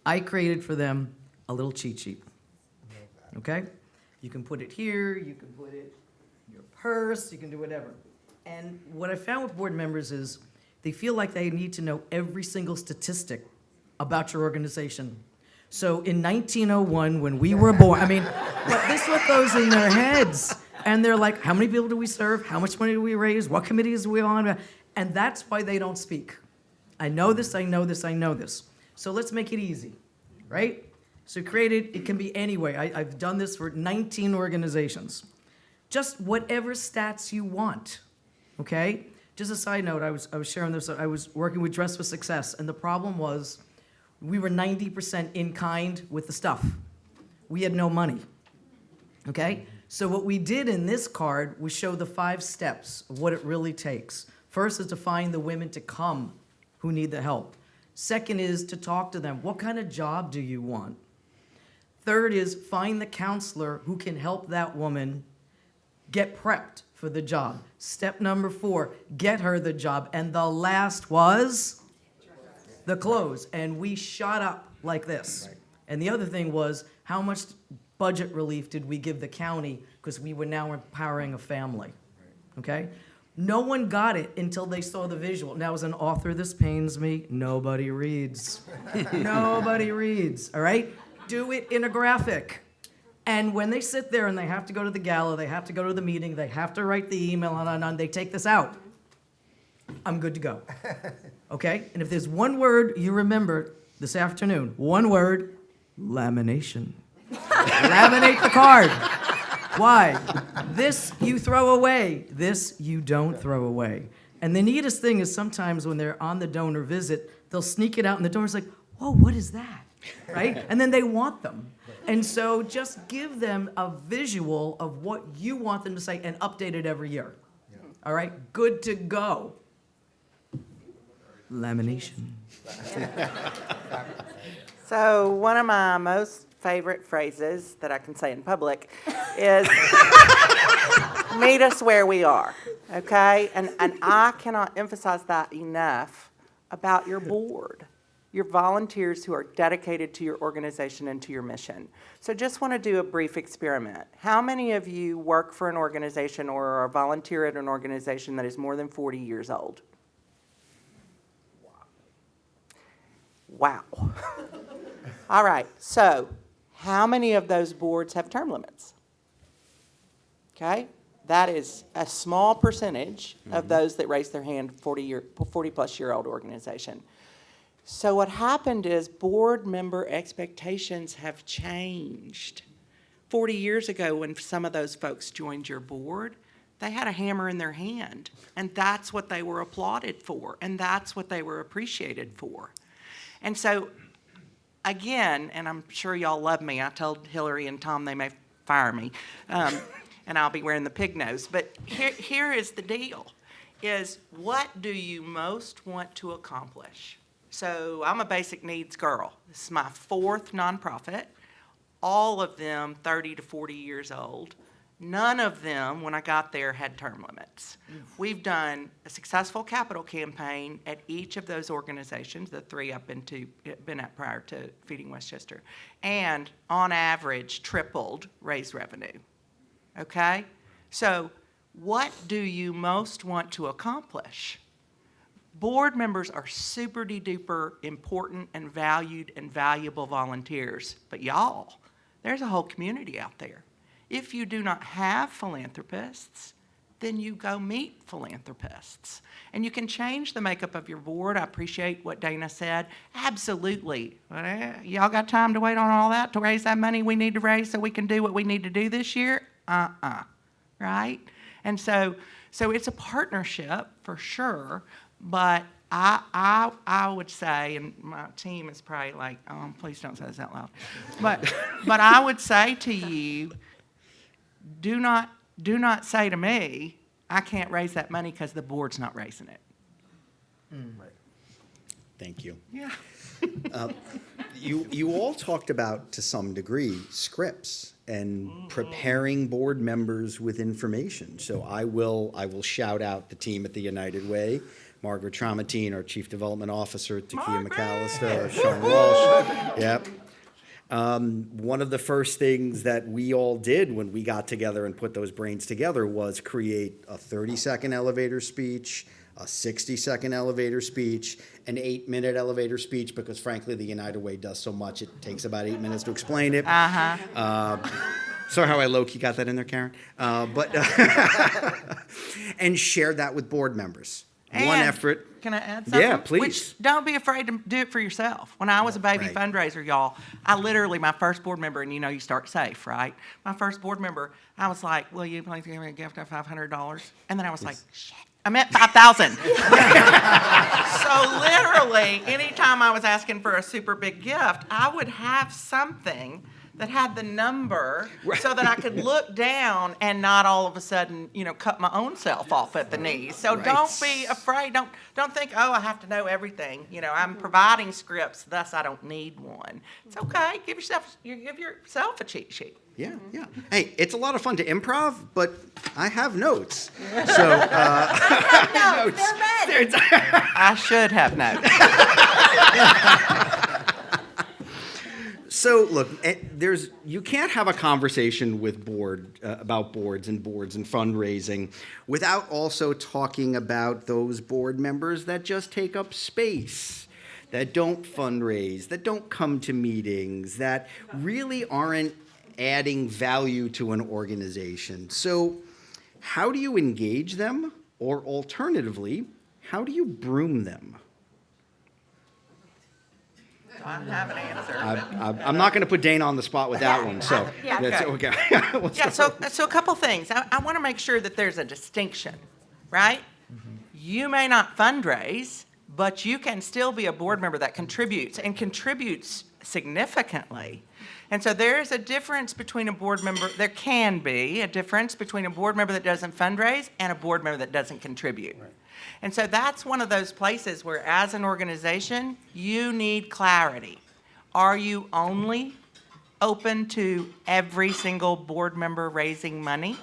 I created for them a little cheat sheet. Okay? You can put it here, you can put it your purse, you can do whatever. And what I found with board members is they feel like they need to know every single statistic about your organization. So in 1901, when we were born, I mean, but this is what goes in their heads. And they're like, how many people do we serve? How much money do we raise? What committees are we on? And that's why they don't speak. I know this, I know this, I know this. So let's make it easy, right? So created, it can be any way. I've done this for 19 organizations. Just whatever stats you want, okay? Just a side note, I was sharing this, I was working with Dress for Success, and the problem was we were 90% in kind with the stuff. We had no money, okay? So what we did in this card was show the 5 steps of what it really takes. First is to find the women to come who need the help. Second is to talk to them. What kind of job do you want? Third is find the counselor who can help that woman get prepped for the job. Step number 4, get her the job. And the last was the close. And we shot up like this. Right. And the other thing was, how much budget relief did we give the county? Because we were now empowering a family. Okay? No one got it until they saw the visual. Now, as an author, this pains me. Nobody reads. Nobody reads, all right? Do it in a graphic. And when they sit there and they have to go to the gala, they have to go to the meeting, they have to write the email, and they take this out, I'm good to go. Okay? And if there's one word you remember this afternoon, one word, lamination. Laminate the card. Why? This you throw away. This you don't throw away. And the neatest thing is sometimes when they're on the donor visit, they'll sneak it out and the donor's like, whoa, what is that? Right? And then they want them. And so just give them a visual of what you want them to say and update it every year. All right? Good to go. Lamination. So one of my most favorite phrases that I can say in public is meet us where we are, okay? And I cannot emphasize that enough about your board, your volunteers who are dedicated to your organization and to your mission. So just want to do a brief experiment. How many of you work for an organization or are a volunteer at an organization that is more than 40 years old? Wow. All right, so how many of those boards have term limits? Okay, that is a small percentage of those that raise their hand, 40-plus-year-old organization. So what happened is board member expectations have changed. 40 years ago when some of those folks joined your board, they had a hammer in their hand, and that's what they were applauded for, and that's what they were appreciated for. And so again, and I'm sure y'all love me, I told Hillary and Tom they may fire me, and I'll be wearing the pig nose. But here is the deal, is what do you most want to accomplish? So I'm a basic needs girl. This is my 4th nonprofit, all of them 30 to 40 years old. None of them, when I got there, had term limits. We've done a successful capital campaign at each of those organizations, the 3 I've been at prior to Feeding Westchester, and on average tripled raised revenue. Okay? So what do you most want to accomplish? Board members are super-de-duper important and valued and valuable volunteers, but y'all, there's a whole community out there. If you do not have philanthropists, then you go meet philanthropists. And you can change the makeup of your board. I appreciate what Dana said. Absolutely. Y'all got time to wait on all that to raise that money we need to raise so we can do what we need to do this year? Right? And so it's a partnership for sure, but I would say, and my team is probably like, oh, please don't say this out loud. But I would say to you, do not say to me, I can't raise that money because the board's not raising it. Right. Thank you. Yeah. You all talked about, to some degree, scripts and preparing board members with information. So I will shout out the team at the United Way, Margaret Tramatine, our Chief Development Officer, Takia McAllister, Sean Walsh. Yep. One of the first things that we all did when we got together and put those brains together was create a 30-second elevator speech, a 60-second elevator speech, an 8-minute elevator speech, because frankly, the United Way does so much, it takes about 8 minutes to explain it. Sorry how I low-key got that in there, Karen. And share that with board members. One effort. Can I add something? Yeah, please. Which, don't be afraid to do it for yourself. When I was a baby fundraiser, y'all, I literally, my first board member, and you start safe, right? My first board member, I was like, will you please give me a gift of $500? And then I was like, shit, I meant 5,000. So literally, anytime I was asking for a super big gift, I would have something that had the number so that I could look down and not all of a sudden, cut my own self off at the knees. So don't be afraid. Don't think, oh, I have to know everything. I'm providing scripts, thus I don't need one. It's okay. Give yourself a cheat sheet. Yeah. Hey, it's a lot of fun to improv, but I have notes. So I have notes. They're ready. I should have notes. So look, you can't have a conversation with about boards and fundraising without also talking about those board members that just take up space, that don't fundraise, that don't come to meetings, that really aren't adding value to an organization. So how do you engage them? Or alternatively, how do you broom them? I don't have an answer. I'm not going to put Dana on the spot with that one. So that's okay. So a couple things. I want to make sure that there's a distinction, right? Mm-hmm. You may not fundraise, but you can still be a board member that contributes and contributes significantly. And so there is a difference between a board member. There can be a difference between a board member that doesn't fundraise and a board member that doesn't contribute. Right. And so that's one of those places where, as an organization, you need clarity. Are you only open to every single board member raising money?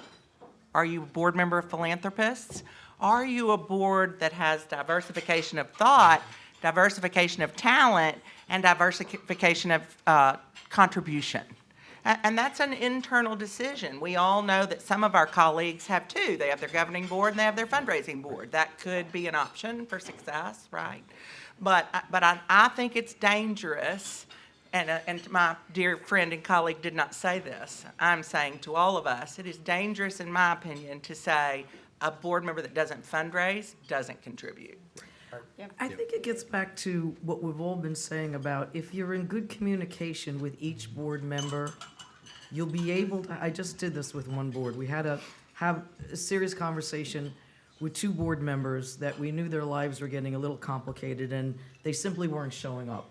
Are you a board member of philanthropists? Are you a board that has diversification of thought, diversification of talent, and diversification of contribution? And that's an internal decision. We all know that some of our colleagues have two. They have their governing board and they have their fundraising board. That could be an option for success, right? But I think it's dangerous, and my dear friend and colleague did not say this. I'm saying to all of us, it is dangerous, in my opinion, to say a board member that doesn't fundraise doesn't contribute. I think it gets back to what we've all been saying about if you're in good communication with each board member, you'll be able to. I just did this with one board. We had to have a serious conversation with two board members that we knew their lives were getting a little complicated and they simply weren't showing up.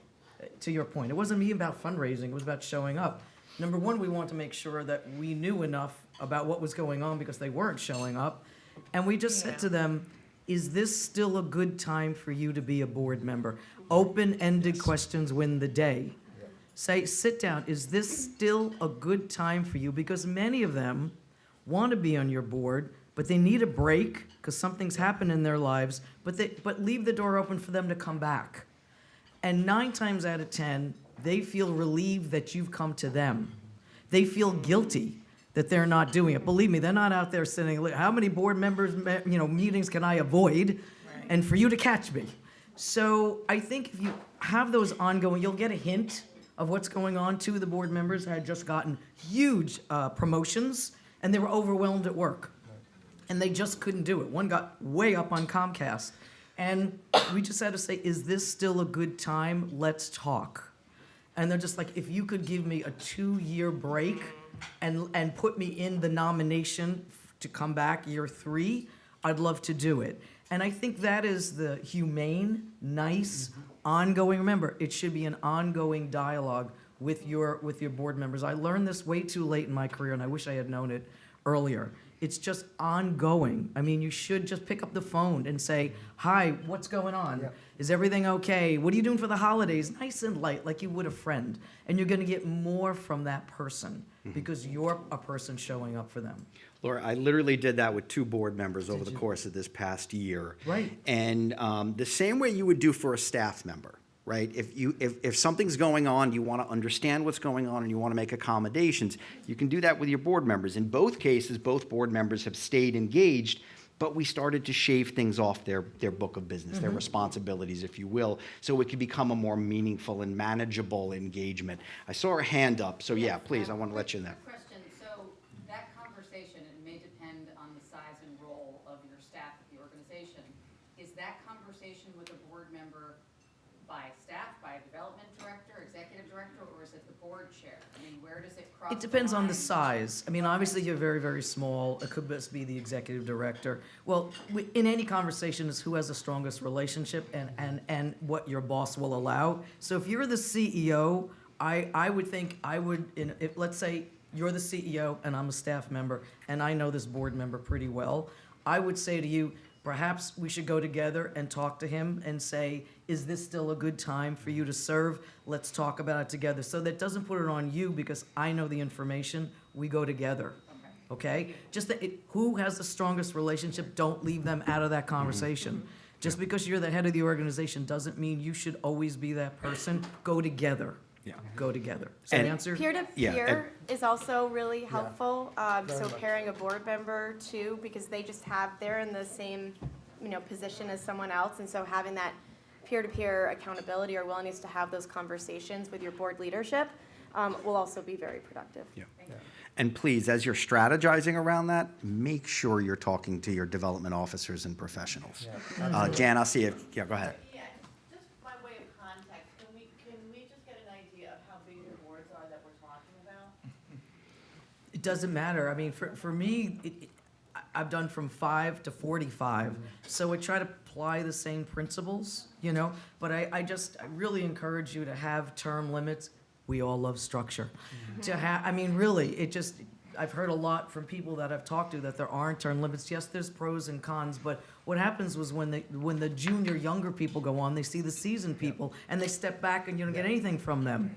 To your point, it wasn't me about fundraising, it was about showing up. Number one, we wanted to make sure that we knew enough about what was going on because they weren't showing up. And we just said to them, is this still a good time for you to be a board member? Open-ended questions win the day. Say, sit down, is this still a good time for you? Because many of them want to be on your board, but they need a break because something's happened in their lives, but leave the door open for them to come back. And 9 times out of 10, they feel relieved that you've come to them. They feel guilty that they're not doing it. Believe me, they're not out there sitting, how many board members, meetings can I avoid? Right. And for you to catch me. So I think if you have those ongoing, you'll get a hint of what's going on. 2 of the board members had just gotten huge promotions, and they were overwhelmed at work. And they just couldn't do it. One got way up on Comcast. And we just had to say, is this still a good time? Let's talk. And they're just like, if you could give me a 2-year break and put me in the nomination to come back year 3, I'd love to do it. And I think that is the humane, nice, ongoing, remember, it should be an ongoing dialogue with your board members. I learned this way too late in my career, and I wish I had known it earlier. It's just ongoing. I mean, you should just pick up the phone and say, hi, what's going on? Yeah. Is everything okay? What are you doing for the holidays? Nice and light, like you would a friend. And you're gonna get more from that person because you're a person showing up for them. Laura, I literally did that with 2 board members over the course of this past year. Right. And the same way you would do for a staff member. right? If something's going on, you want to understand what's going on and you want to make accommodations, you can do that with your board members. In both cases, both board members have stayed engaged, but we started to shave things off their book of business, their responsibilities, if you will, so it could become a more meaningful and manageable engagement. I saw her hand up, so yeah, please, I want to let you know. Question, so that conversation, it may depend on the size and role of your staff at the organization. Is that conversation with a board member by staff, by a development director, executive director, or is it the board chair? I mean, where does it cross? It depends on the line? size. I mean, obviously, you're very, very small. It could just be the executive director. Well, in any conversation, is who has the strongest relationship and what your boss will allow. So if you're the CEO, I would think let's say you're the CEO and I'm a staff member and I know this board member pretty well, I would say to you, perhaps we should go together and talk to him and say, is this still a good time for you to serve? Let's talk about it together. So that doesn't put it on you because I know the information. We go together. Okay? Just who has the strongest relationship, don't leave them out of that conversation. Just because you're the head of the organization doesn't mean you should always be that person. Go together. Yeah. Go together. Is that answer? Peer-to-peer is also really helpful. So pairing a board member too, because they're in the same, position as someone else, and so having that peer-to-peer accountability or willingness to have those conversations with your board leadership will also be very productive. Yeah. And please, as you're strategizing around that, make sure you're talking to your development officers and professionals. Jan, I'll see you. Yeah, go ahead. Yeah, just by way of context, can we just get an idea of how big the boards are that we're talking about? It doesn't matter. I mean, for me, I've done from 5 to 45, so I try to apply the same principles, but I really encourage you to have term limits. We all love structure. I've heard a lot from people that I've talked to that there aren't term limits. Yes, there's pros and cons, but what happens was when the younger people go on, they see the seasoned people, and they step back and you don't get anything from them.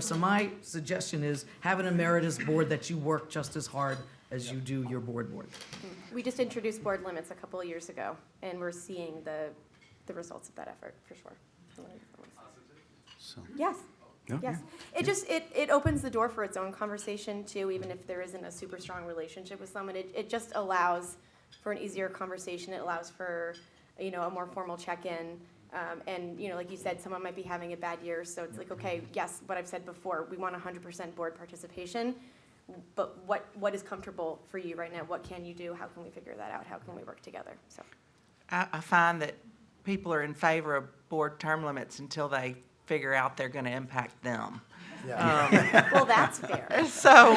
So my suggestion is have an emeritus board that you work just as hard as you do your board. We just introduced board limits a couple of years ago, and we're seeing the results of that effort, for sure. Yes. No? Yes. It opens the door for its own conversation too, even if there isn't a super strong relationship with someone. It just allows for an easier conversation. It allows for, a more formal check-in. And, like you said, someone might be having a bad year, so it's like, okay, yes, what I've said before, we want 100% board participation, but what is comfortable for you right now? What can you do? How can we figure that out? How can we work together? So, I find that people are in favor of board term limits until they figure out they're going to impact them. well, that's fair. So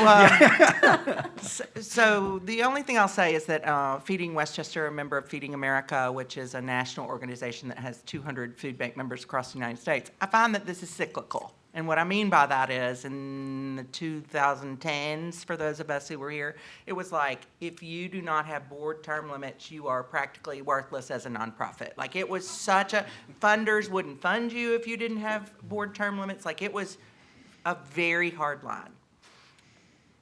the only thing I'll say is that Feeding Westchester, a member of Feeding America, which is a national organization that has 200 food bank members across the United States, I find that this is cyclical. And what I mean by that is in the 2010s, for those of us who were here, it was like, if you do not have board term limits, you are practically worthless as a nonprofit. Like, it was funders wouldn't fund you if you didn't have board term limits. Like, it was a very hard line.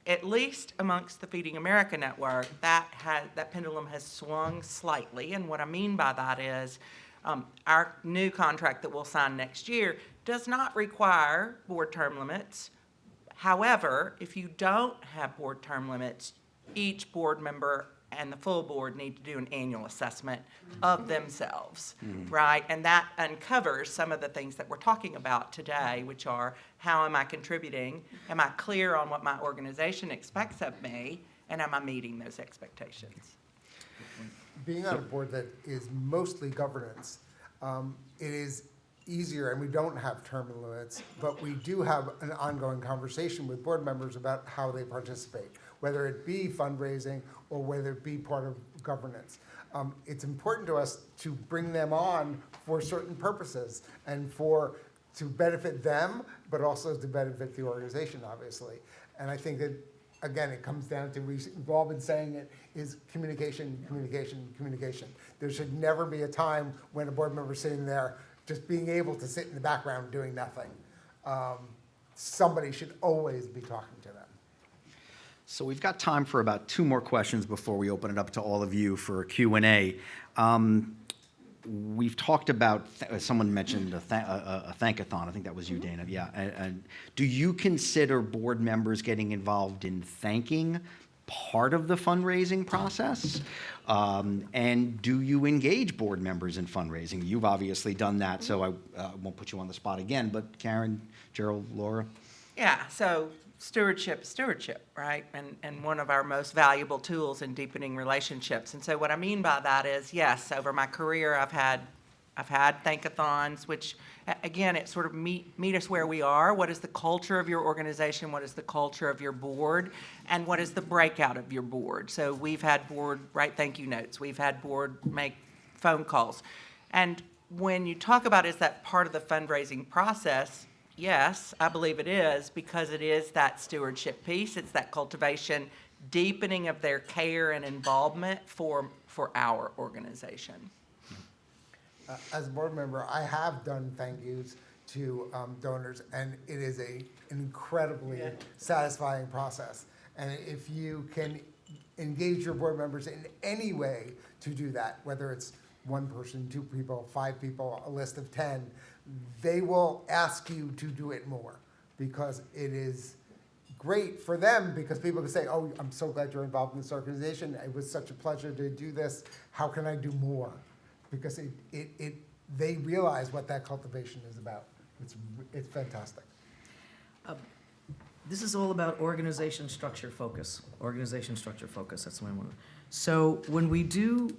At least amongst the Feeding America network, that pendulum has swung slightly. And what I mean by that is our new contract that we'll sign next year does not require board term limits. However, if you don't have board term limits, each board member and the full board need to do an annual assessment of themselves, right? And that uncovers some of the things that we're talking about today, which are, how am I contributing? Am I clear on what my organization expects of me? And am I meeting those expectations? Being on a board that is mostly governance, it is easier, and we don't have term limits, but we do have an ongoing conversation with board members about how they participate, whether it be fundraising or whether it be part of governance. It's important to us to bring them on for certain purposes and to benefit them, but also to benefit the organization, obviously. And I think that, again, it comes down to, we've all been saying it, is communication, communication, communication. There should never be a time when a board member is sitting there just being able to sit in the background doing nothing. Somebody should always be talking to them. So we've got time for about 2 more questions before we open it up to all of you for a Q&A. we've talked about, someone mentioned a thankathon. I think that was you, Dana. Yeah. And do you consider board members getting involved in thanking part of the fundraising process? And do you engage board members in fundraising? You've obviously done that, so I won't put you on the spot again, but Karen, Gerald, Laura? Yeah, so stewardship, right? And one of our most valuable tools in deepening relationships. And so what I mean by that is, yes, over my career, I've had thankathons, which, again, it sort of meet us where we are. What is the culture of your organization? What is the culture of your board? And what is the breakout of your board? So we've had board write thank you notes. We've had board make phone calls. And when you talk about is that part of the fundraising process, yes, I believe it is, because it is that stewardship piece. It's that cultivation, deepening of their care and involvement for our organization. As a board member, I have done thank yous to donors, and it is an incredibly satisfying process. And if you can engage your board members in any way to do that, whether it's one person, 2 people, 5 people, a list of 10, they will ask you to do it more, because it is great for them, because people can say, oh, I'm so glad you're involved in this organization. It was such a pleasure to do this. How can I do more? Because they realize what that cultivation is about. It's fantastic. This is all about organization structure focus. Organization structure focus, that's what I want. So when we do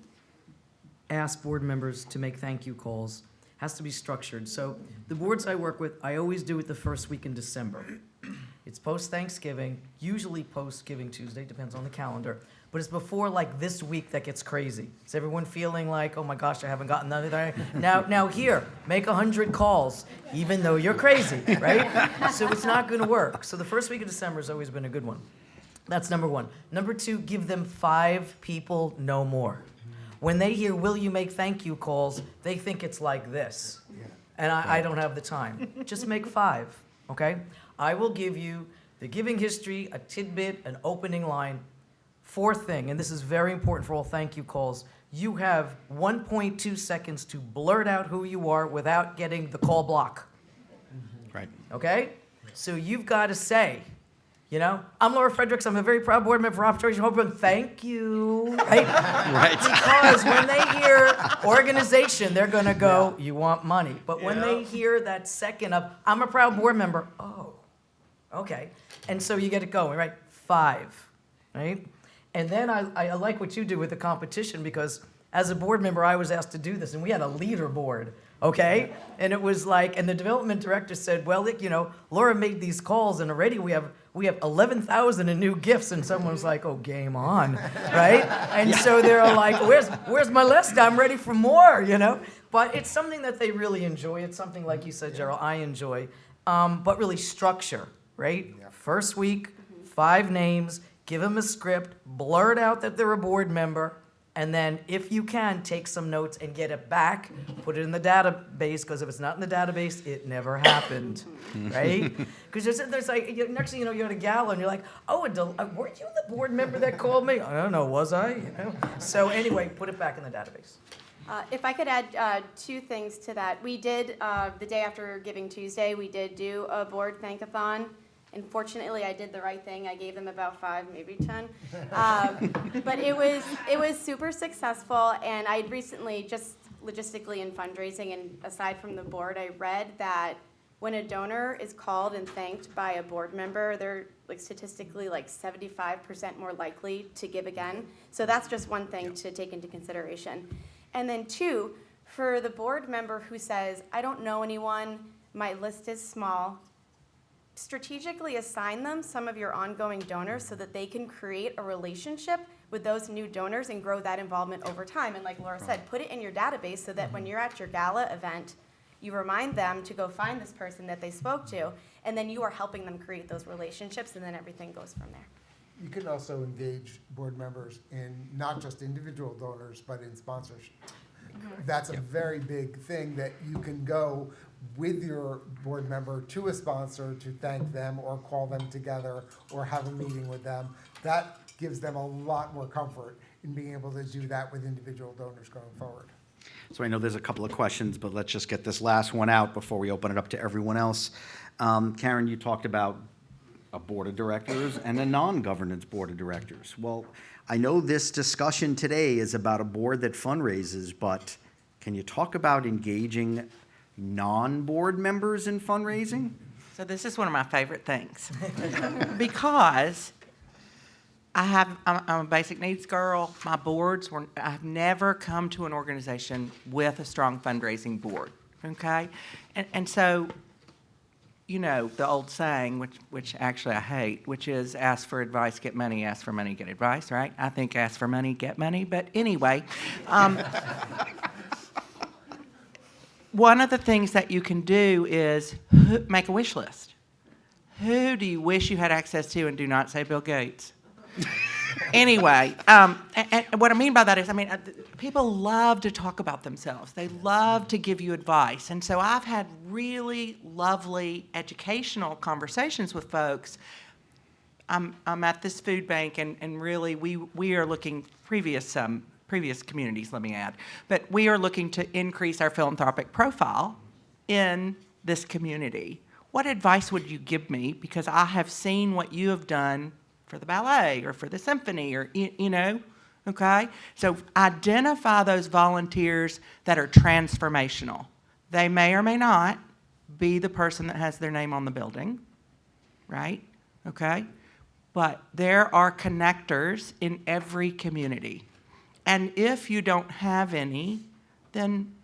ask board members to make thank you calls, has to be structured. So the boards I work with, I always do it the first week in December. It's post-Thanksgiving, usually post-Giving Tuesday, depends on the calendar. But it's before like this week that gets crazy. Is everyone feeling like, oh my gosh, I haven't gotten anything? Now here, make 100 calls, even though you're crazy, right? So it's not gonna work. So the first week of December has always been a good one. That's number one. Number two, give them 5 people, no more. When they hear, will you make thank you calls, they think it's like this. And I don't have the time. Just make 5, okay? I will give you the giving history, a tidbit, an opening line. 4th thing, and this is very important for all thank you calls, you have 1.2 seconds to blurt out who you are without getting the call block. Right. Okay? So you've got to say, I'm Laura Fredricks, I'm a very proud board member for Operation Hope, and thank you, right? Right. Because when they hear organization, they're going to go, you want money. But when they hear that second of, I'm a proud board member, oh, okay. And so you get it going, right? 5, right? And then I like what you do with the competition, because as a board member, I was asked to do this, and we had a leaderboard, okay? And it was like, and the development director said, well, Laura made these calls, and already we have 11,000 in new gifts, and someone was like, oh, game on, right? And so they're like, where's my list? I'm ready for more, But it's something that they really enjoy. It's something, like you said, Gerald, I enjoy. But really structure, right? First week, 5 names. Give them a script, blurt out that they're a board member, and then, if you can, take some notes and get it back, put it in the database, because if it's not in the database, it never happened, right? Because there's like, next thing you know, you're at a gala, and you're like, oh, weren't you the board member that called me? I don't know, was I? So anyway, put it back in the database. If I could add 2 things to that. We did, the day after Giving Tuesday, we did do a board thankathon. Unfortunately, I did the right thing. I gave them about 5, maybe 10. But it was super successful, and I had recently, just logistically in fundraising, and aside from the board, I read that when a donor is called and thanked by a board member, they're statistically 75% more likely to give again. So that's just one thing to take into consideration. And then 2, for the board member who says, I don't know anyone, my list is small, strategically assign them some of your ongoing donors so that they can create a relationship with those new donors and grow that involvement over time. And like Laura said, put it in your database so that when you're at your gala event, you remind them to go find this person that they spoke to, and then you are helping them create those relationships, and then everything goes from there. You can also engage board members in not just individual donors, but in sponsorship. That's a very big thing, that you can go with your board member to a sponsor to thank them, or call them together, or have a meeting with them. That gives them a lot more comfort in being able to do that with individual donors going forward. So I know there's a couple of questions, but let's just get this last one out before we open it up to everyone else. Karen, you talked about a board of directors and a non-governance board of directors. Well, I know this discussion today is about a board that fundraises, but can you talk about engaging non-board members in fundraising? So this is one of my favorite things because I'm a basic needs girl. My boards were, I've never come to an organization with a strong fundraising board, okay? And so, you know, the old saying, which actually I hate, which is ask for advice, get money, ask for money, get advice, right? I think ask for money, get money, but anyway. One of the things that you can do is make a wish list. Who do you wish you had access to, and do not say Bill Gates? Anyway, and what I mean by that is, people love to talk about themselves. They love to give you advice. And so I've had really lovely educational conversations with folks. I'm at this food bank, and really we are looking, previous communities, let me add, but we are looking to increase our philanthropic profile in this community. What advice would you give me? Because I have seen what you have done for the ballet or for the symphony, or, you know, okay? So identify those volunteers that are transformational. They may or may not be the person that has their name on the building, right? Okay? But there are connectors in every community. And if you don't have any, then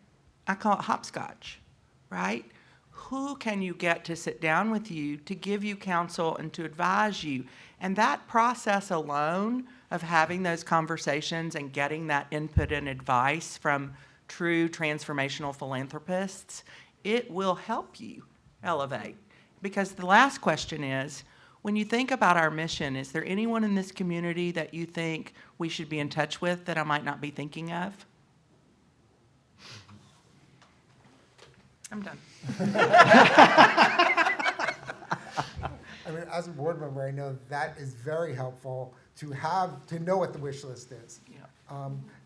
I call it hopscotch, right? Who can you get to sit down with you to give you counsel and to advise you? And that process alone of having those conversations and getting that input and advice from true transformational philanthropists, it will help you elevate. Because the last question is, when you think about our mission, is there anyone in this community that you think we should be in touch with that I might not be thinking of? I'm done. I mean, as a board member, I know that is very helpful to know what the wish list is. Yeah.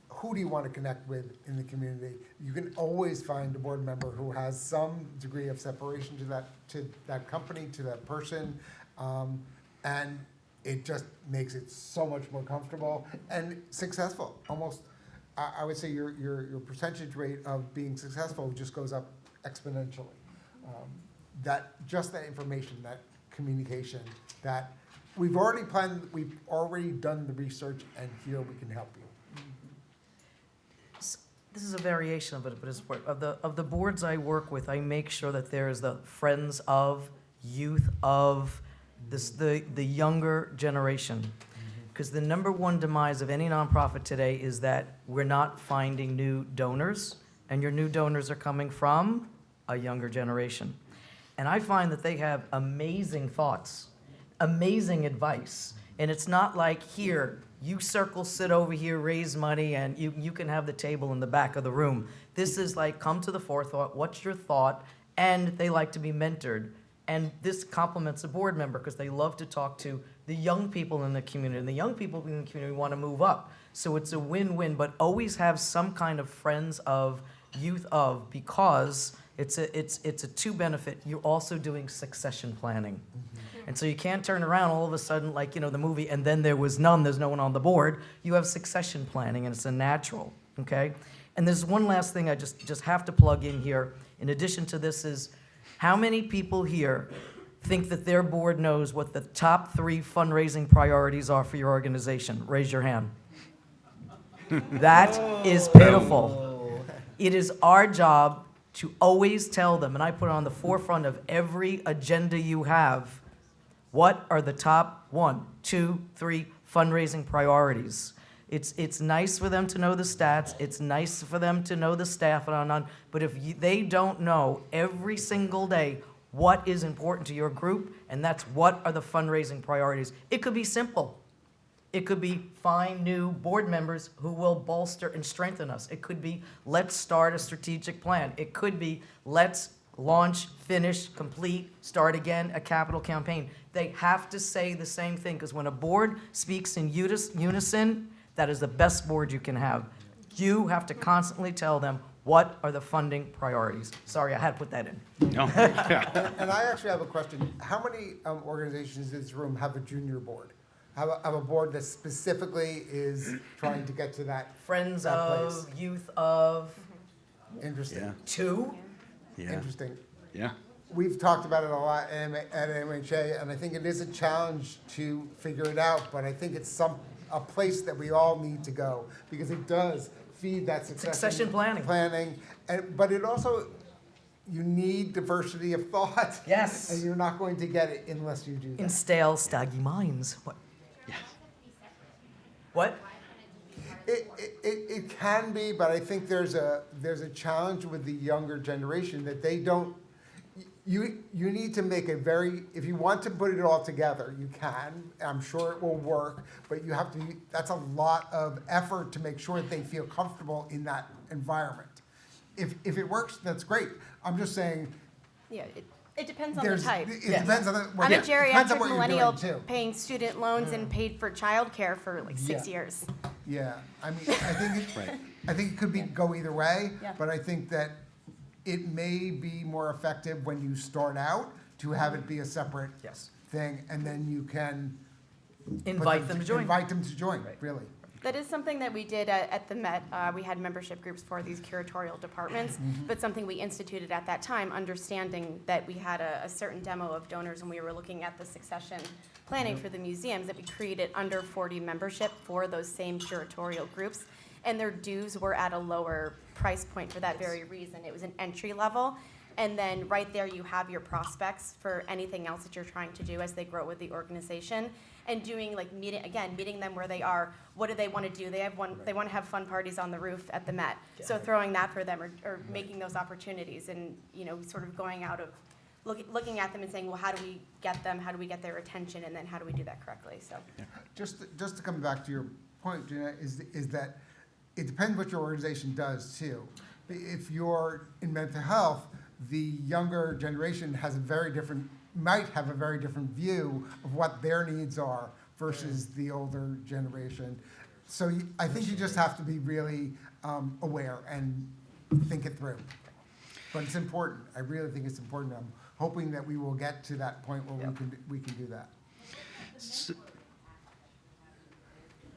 Who do you want to connect with in the community? You can always find a board member who has some degree of separation to that company, to that person, and it just makes it so much more comfortable and successful. Almost, I would say your percentage rate of being successful just goes up exponentially. That information, that communication, that we've already planned, we've already done the research, and here we can help you. This is a variation of it, but it's of the boards I work with. I make sure that there is the friends of, youth of, the younger generation, because the number one demise of any nonprofit today is that we're not finding new donors, and your new donors are coming from a younger generation. And I find that they have amazing thoughts, amazing advice. And it's not like, here, you circle, sit over here, raise money, and you can have the table in the back of the room. This is like, come to the forethought, what's your thought? And they like to be mentored. And this complements a board member because they love to talk to the young people in the community. And the young people in the community want to move up. So it's a win-win, but always have some kind of friends of, youth of, because it's a two benefit. You're also doing succession planning. And so you can't turn around all of a sudden like, the movie, and then there's no one on the board. You have succession planning, and it's a natural, okay? And there's one last thing I just have to plug in here. In addition to this is, how many people here think that their board knows what the top 3 fundraising priorities are for your organization? Raise your hand. That is pitiful. It is our job to always tell them, and I put it on the forefront of every agenda you have, what are the top 1, 2, 3 fundraising priorities. It's nice for them to know the stats. It's nice for them to know the staff and on. But if they don't know every single day what is important to your group, and that's what are the fundraising priorities. It could be simple. It could be find new board members who will bolster and strengthen us. It could be let's start a strategic plan. It could be let's launch, finish, complete, start again, a capital campaign. They have to say the same thing, because when a board speaks in unison, that is the best board you can have. You have to constantly tell them What are the funding priorities? Sorry, I had to put that in. No. And I actually have a question. How many organizations in this room have a junior board? Have a board that specifically is trying to get to that Friends that of, place? youth of, Interesting. Yeah. 2? Yeah. Interesting. Yeah. We've talked about it a lot at MHA, and I think it is a challenge to figure it out, but I think it's a place that we all need to go, because it does feed that Succession planning. But it also, you need diversity of thought. Yes. And you're not going to get it unless you do that. In stale, staggy minds. What? Yeah. What? It can be, but I think there's a challenge with the younger generation that they don't. You need to make if you want to put it all together, you can. I'm sure it will work, but you have to. That's a lot of effort to make sure that they feel comfortable in that environment. If it works, that's great. I'm just saying. Yeah, it depends on the type. It depends on the. I'm a depends on geriatric what you're millennial doing, too. paying student loans and paid for childcare for like 6 Yeah. years. Yeah, I mean, I think it could go either way, Yeah. but I think that it may be more effective when you start out to have it be a separate thing, and then you can Invite them to join. Invite them to join, really. That is something that we did at the Met. We had membership groups for these curatorial departments, but something we instituted at that time, understanding that we had a certain demo of donors and we were looking at the succession planning for the museums, that we created under 40 membership for those same curatorial groups. And their dues were at a lower price point for that very reason. It was an entry level. And then right there you have your prospects for anything else that you're trying to do as they grow with the organization. And doing like meeting them where they are. What do they want to do? They want to have fun parties on the roof at the Met. So throwing that for them or making those opportunities and sort of going out of looking at them and saying, well, how do we get them? How do we get their attention? And then how do we do that correctly? So Just to come back to your point, Gina, is that it depends what your organization does too. If you're in mental health, the younger generation might have a very different view of what their needs are versus the older generation. So I think you just have to be really aware and think it through. But it's important. I really think it's important. I'm hoping that we will get to that point where we can do that.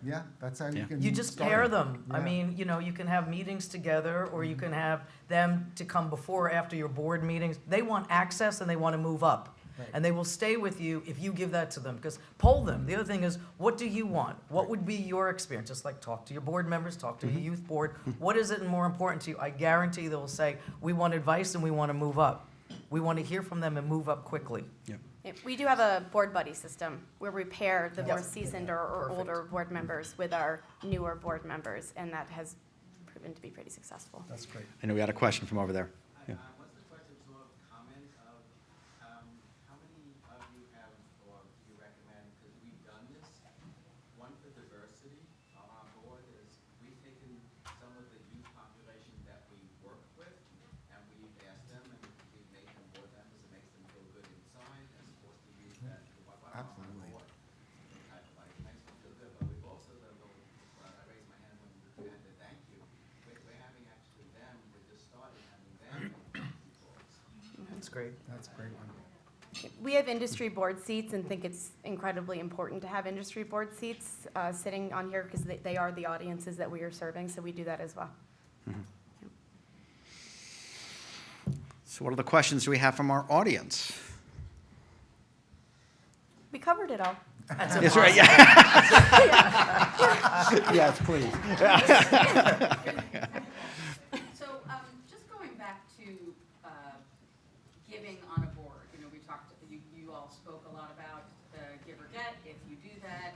Yeah, that's how you can. You just start pair it. them. Yeah. I mean, you can have meetings together, or you can have them to come before or after your board meetings. They want access and they want to move up. Right. And they will stay with you if you give that to them. Because poll them. The other thing is, what do you want? What would be your experience? Just like talk to your board members, talk to your youth board. What is it more important to you? I guarantee they will say, we want advice and we want to move up. We want to hear from them and move up quickly. Yep. we do have a board buddy system where we pair the more Yep. seasoned or older board members with our newer board members, and that has proven to be pretty successful. That's great. I know we had a question from over there. Yeah. What's the question, sort of comment of how many of you have, or do you recommend, because we've done this, one for diversity on our board is we've taken some of the youth population that we work with, and we've asked them, and we've made them board members. It makes them feel good inside, as opposed to use that, wow, Absolutely. I'm on board. Type of like, it makes them feel good, but we've also done I raised my hand when you had to thank you. We're having actually them, we're just starting having them. That's great. That's a great one. We have industry board seats and think it's incredibly important to have industry board seats sitting on here because they are the audiences that we are serving, so we do that as well. So what are the questions we have from our audience? We covered it all. That's right, yeah. Yes, please. So, just going back to giving on a board, we talked, you all spoke a lot about the give or get. If you do that,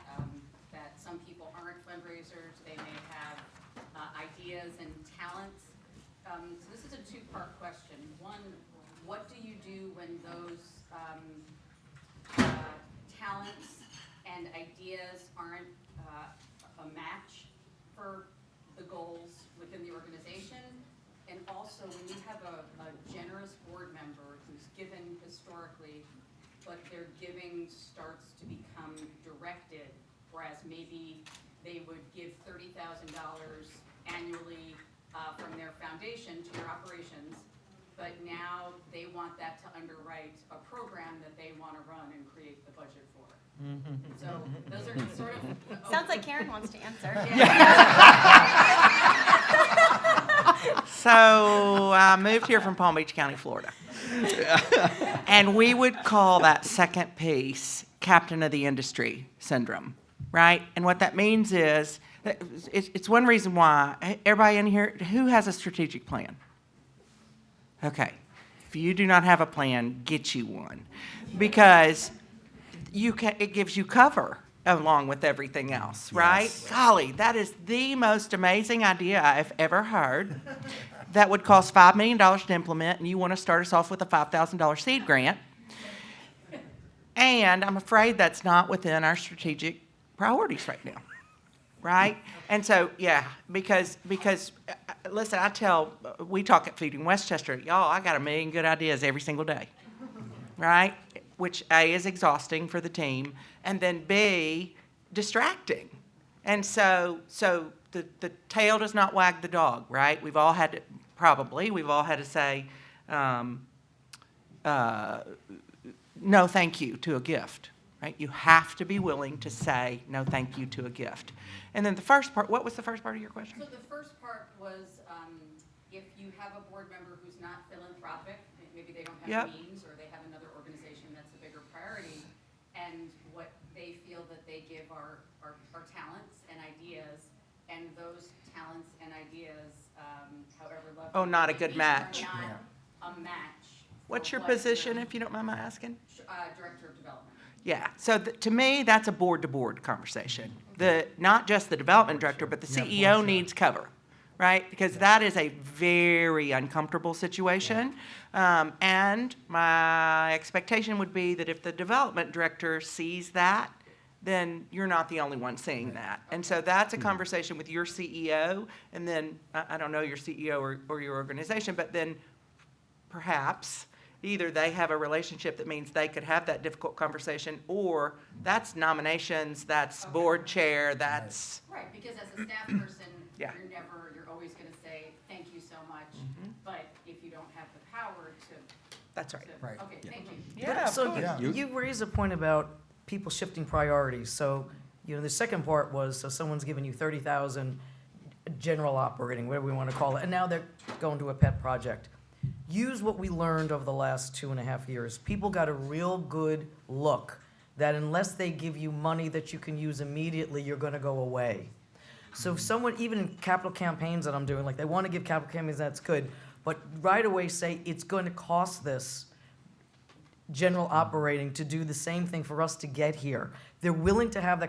that some people aren't fundraisers, they may have ideas and talents. So this is a two-part question. One, what do you do when those talents and ideas aren't a match for the goals within the organization? And also, when you have a generous board member who's given historically, but their giving starts to become directed, whereas maybe they would give $30,000 annually from their foundation to your operations, but now they want that to underwrite a program that they want to run and create the budget for. So those are sort of. Sounds like Karen wants to answer. So I moved here from Palm Beach County, Florida. And we would call that second piece captain of the industry syndrome, right? And what that means is, it's one reason why, everybody in here, who has a strategic plan? Okay. If you do not have a plan, get you one. Because it gives you cover along with everything else, right? Yes. Golly, that is the most amazing idea I've ever heard. That would cost $5 million to implement, and you want to start us off with a $5,000 seed grant. And I'm afraid that's not within our strategic priorities right now, right? And so, yeah, because listen, we talk at Feeding Westchester, y'all, I got a million good ideas every single day, right? Which A, is exhausting for the team, and then B, distracting. And so the tail does not wag the dog, right? We've all had to say, no thank you to a gift, right? You have to be willing to say no thank you to a gift. And then the first part, what was the first part of your question? So the first part was, if you have a board member who's not philanthropic, maybe they don't have the means, or they have another organization that's a bigger priority, and what they feel that they give are talents and ideas, and those talents and ideas, however lovely. Oh, not a good match. Are not a match. What's for your what position, if you don't mind my asking? Director of Development. Yeah, so to me, that's a board-to-board conversation. Not just the development director, but the CEO needs cover, right? Because that is a very uncomfortable situation. And my expectation would be that if the development director sees that, then you're not the only one seeing that. And so that's a conversation with your CEO, and then, I don't know your CEO or your organization, but then perhaps either they have a relationship that means they could have that difficult conversation, or that's nominations, that's board chair, that's. Right, because as a staff person, Yeah. you're always gonna say, thank you so much, but if you don't have the power to. That's right. Right. Okay, thank you. Yeah, So Yeah. you raise a point about people shifting priorities. So, the second part was, so someone's giving you 30,000 general operating, whatever we want to call it, and now they're going to a pet project. Use what we learned over the last 2.5 years. People got a real good look that unless they give you money that you can use immediately, you're going to go away. So if someone, even in capital campaigns that I'm doing, like they want to give capital campaigns, that's good, but right away say it's going to cost this general operating to do the same thing for us to get here. They're willing to have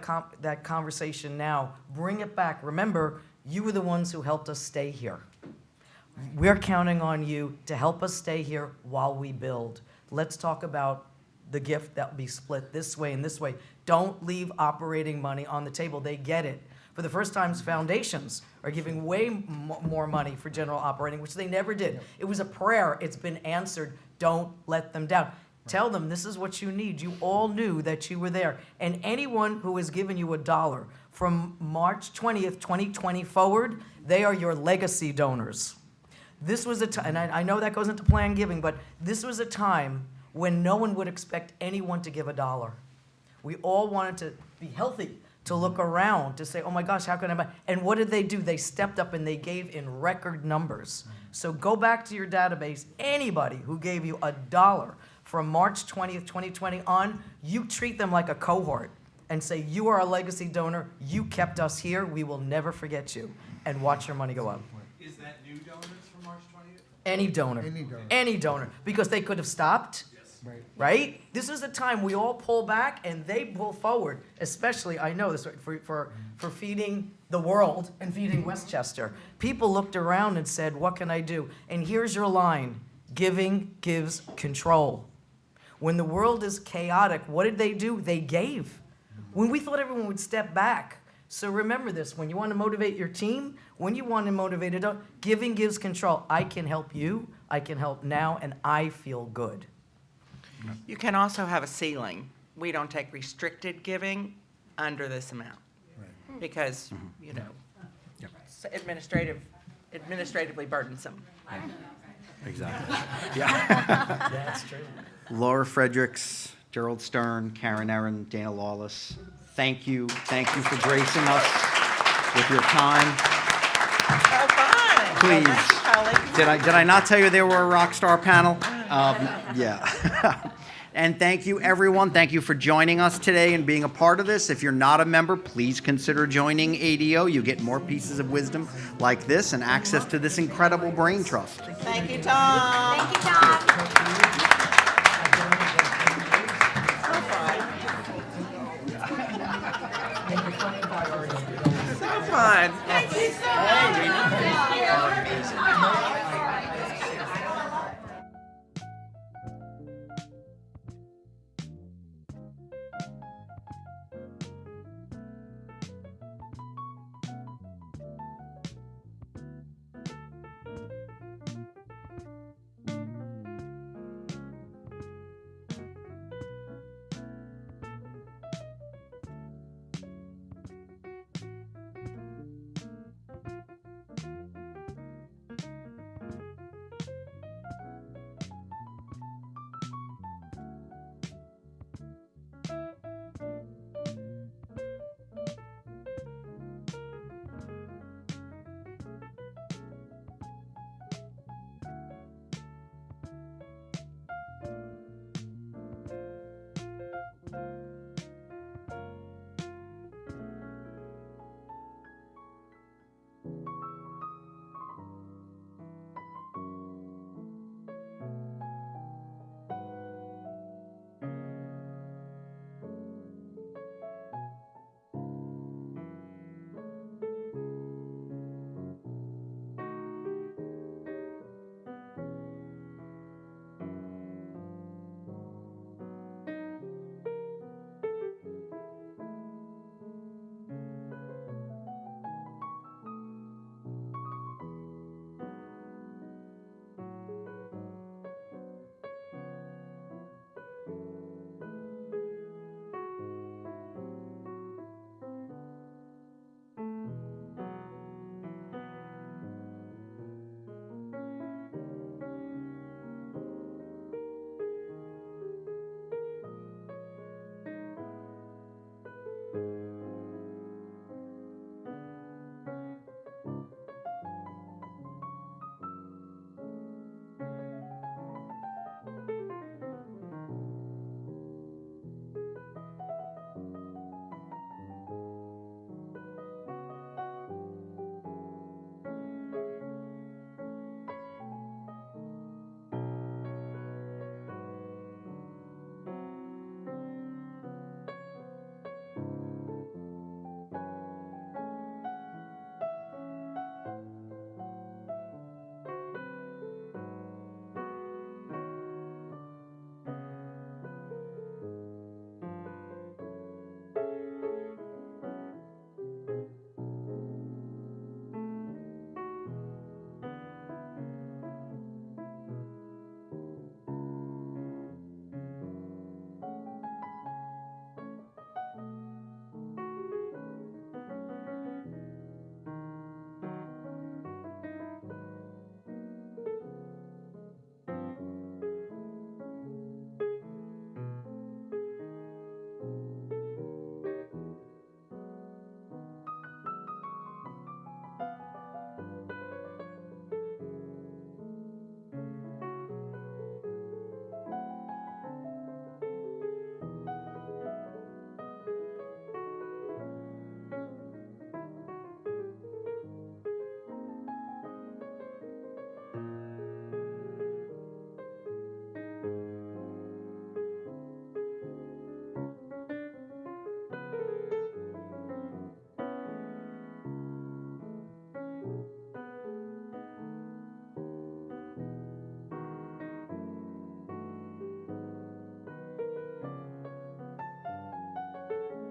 that conversation now. Bring it back. Remember, you were the ones who helped us stay here. We're counting on you to help us stay here while we build. Let's talk about the gift that will be split this way and this way. Don't leave operating money on the table. They get it. For the first time, foundations are giving way more money for general operating, which they never did. It was a prayer. It's been answered. Don't let them down. Tell them this is what you need. You all knew that you were there. And anyone who has given you $1 from March 20th, 2020 forward, they are your legacy donors. This was a time, and I know that goes into planned giving, but this was a time when no one would expect anyone to give $1. We all wanted to be healthy, to look around, to say, oh my gosh, how can I buy? And what did they do? They stepped up and they gave in record numbers. So go back to your database. Anybody who gave you $1 from March 20th, 2020 on, you treat them like a cohort and say, you are a legacy donor. You kept us here. We will never forget you. And watch your money go up. Is that new donors from March 20th? Any donor. Any donor. Any donor. Because they could have stopped. Right. Right? This is the time we all pull back and they pull forward. Especially, I know this, for feeding the world and feeding Westchester. People looked around and said, what can I do? And here's your line. Giving gives control. When the world is chaotic, what did they do? They gave. When we thought everyone would step back. So remember this, when you want to motivate your team, when you want to motivate it, giving gives control. I can help you, I can help now, and I feel good. You can also have a ceiling. We don't take restricted giving administrative administratively burdensome. Exactly. Yeah. That's true. Laura Fredricks, Gerald Stern, Karen Erren, Dana Lawless, thank you. Thank you for gracing us with your time. Oh, fine. Please. Well, thank you, colleagues. Did I not tell you they were a rock star panel? Yeah. And thank you, everyone. Thank you for joining us today and being a part of this. If you're not a member, please consider joining ADO. You get more pieces of wisdom like this and access to this incredible brain trust. Thank you, Tom. Thank you, Tom.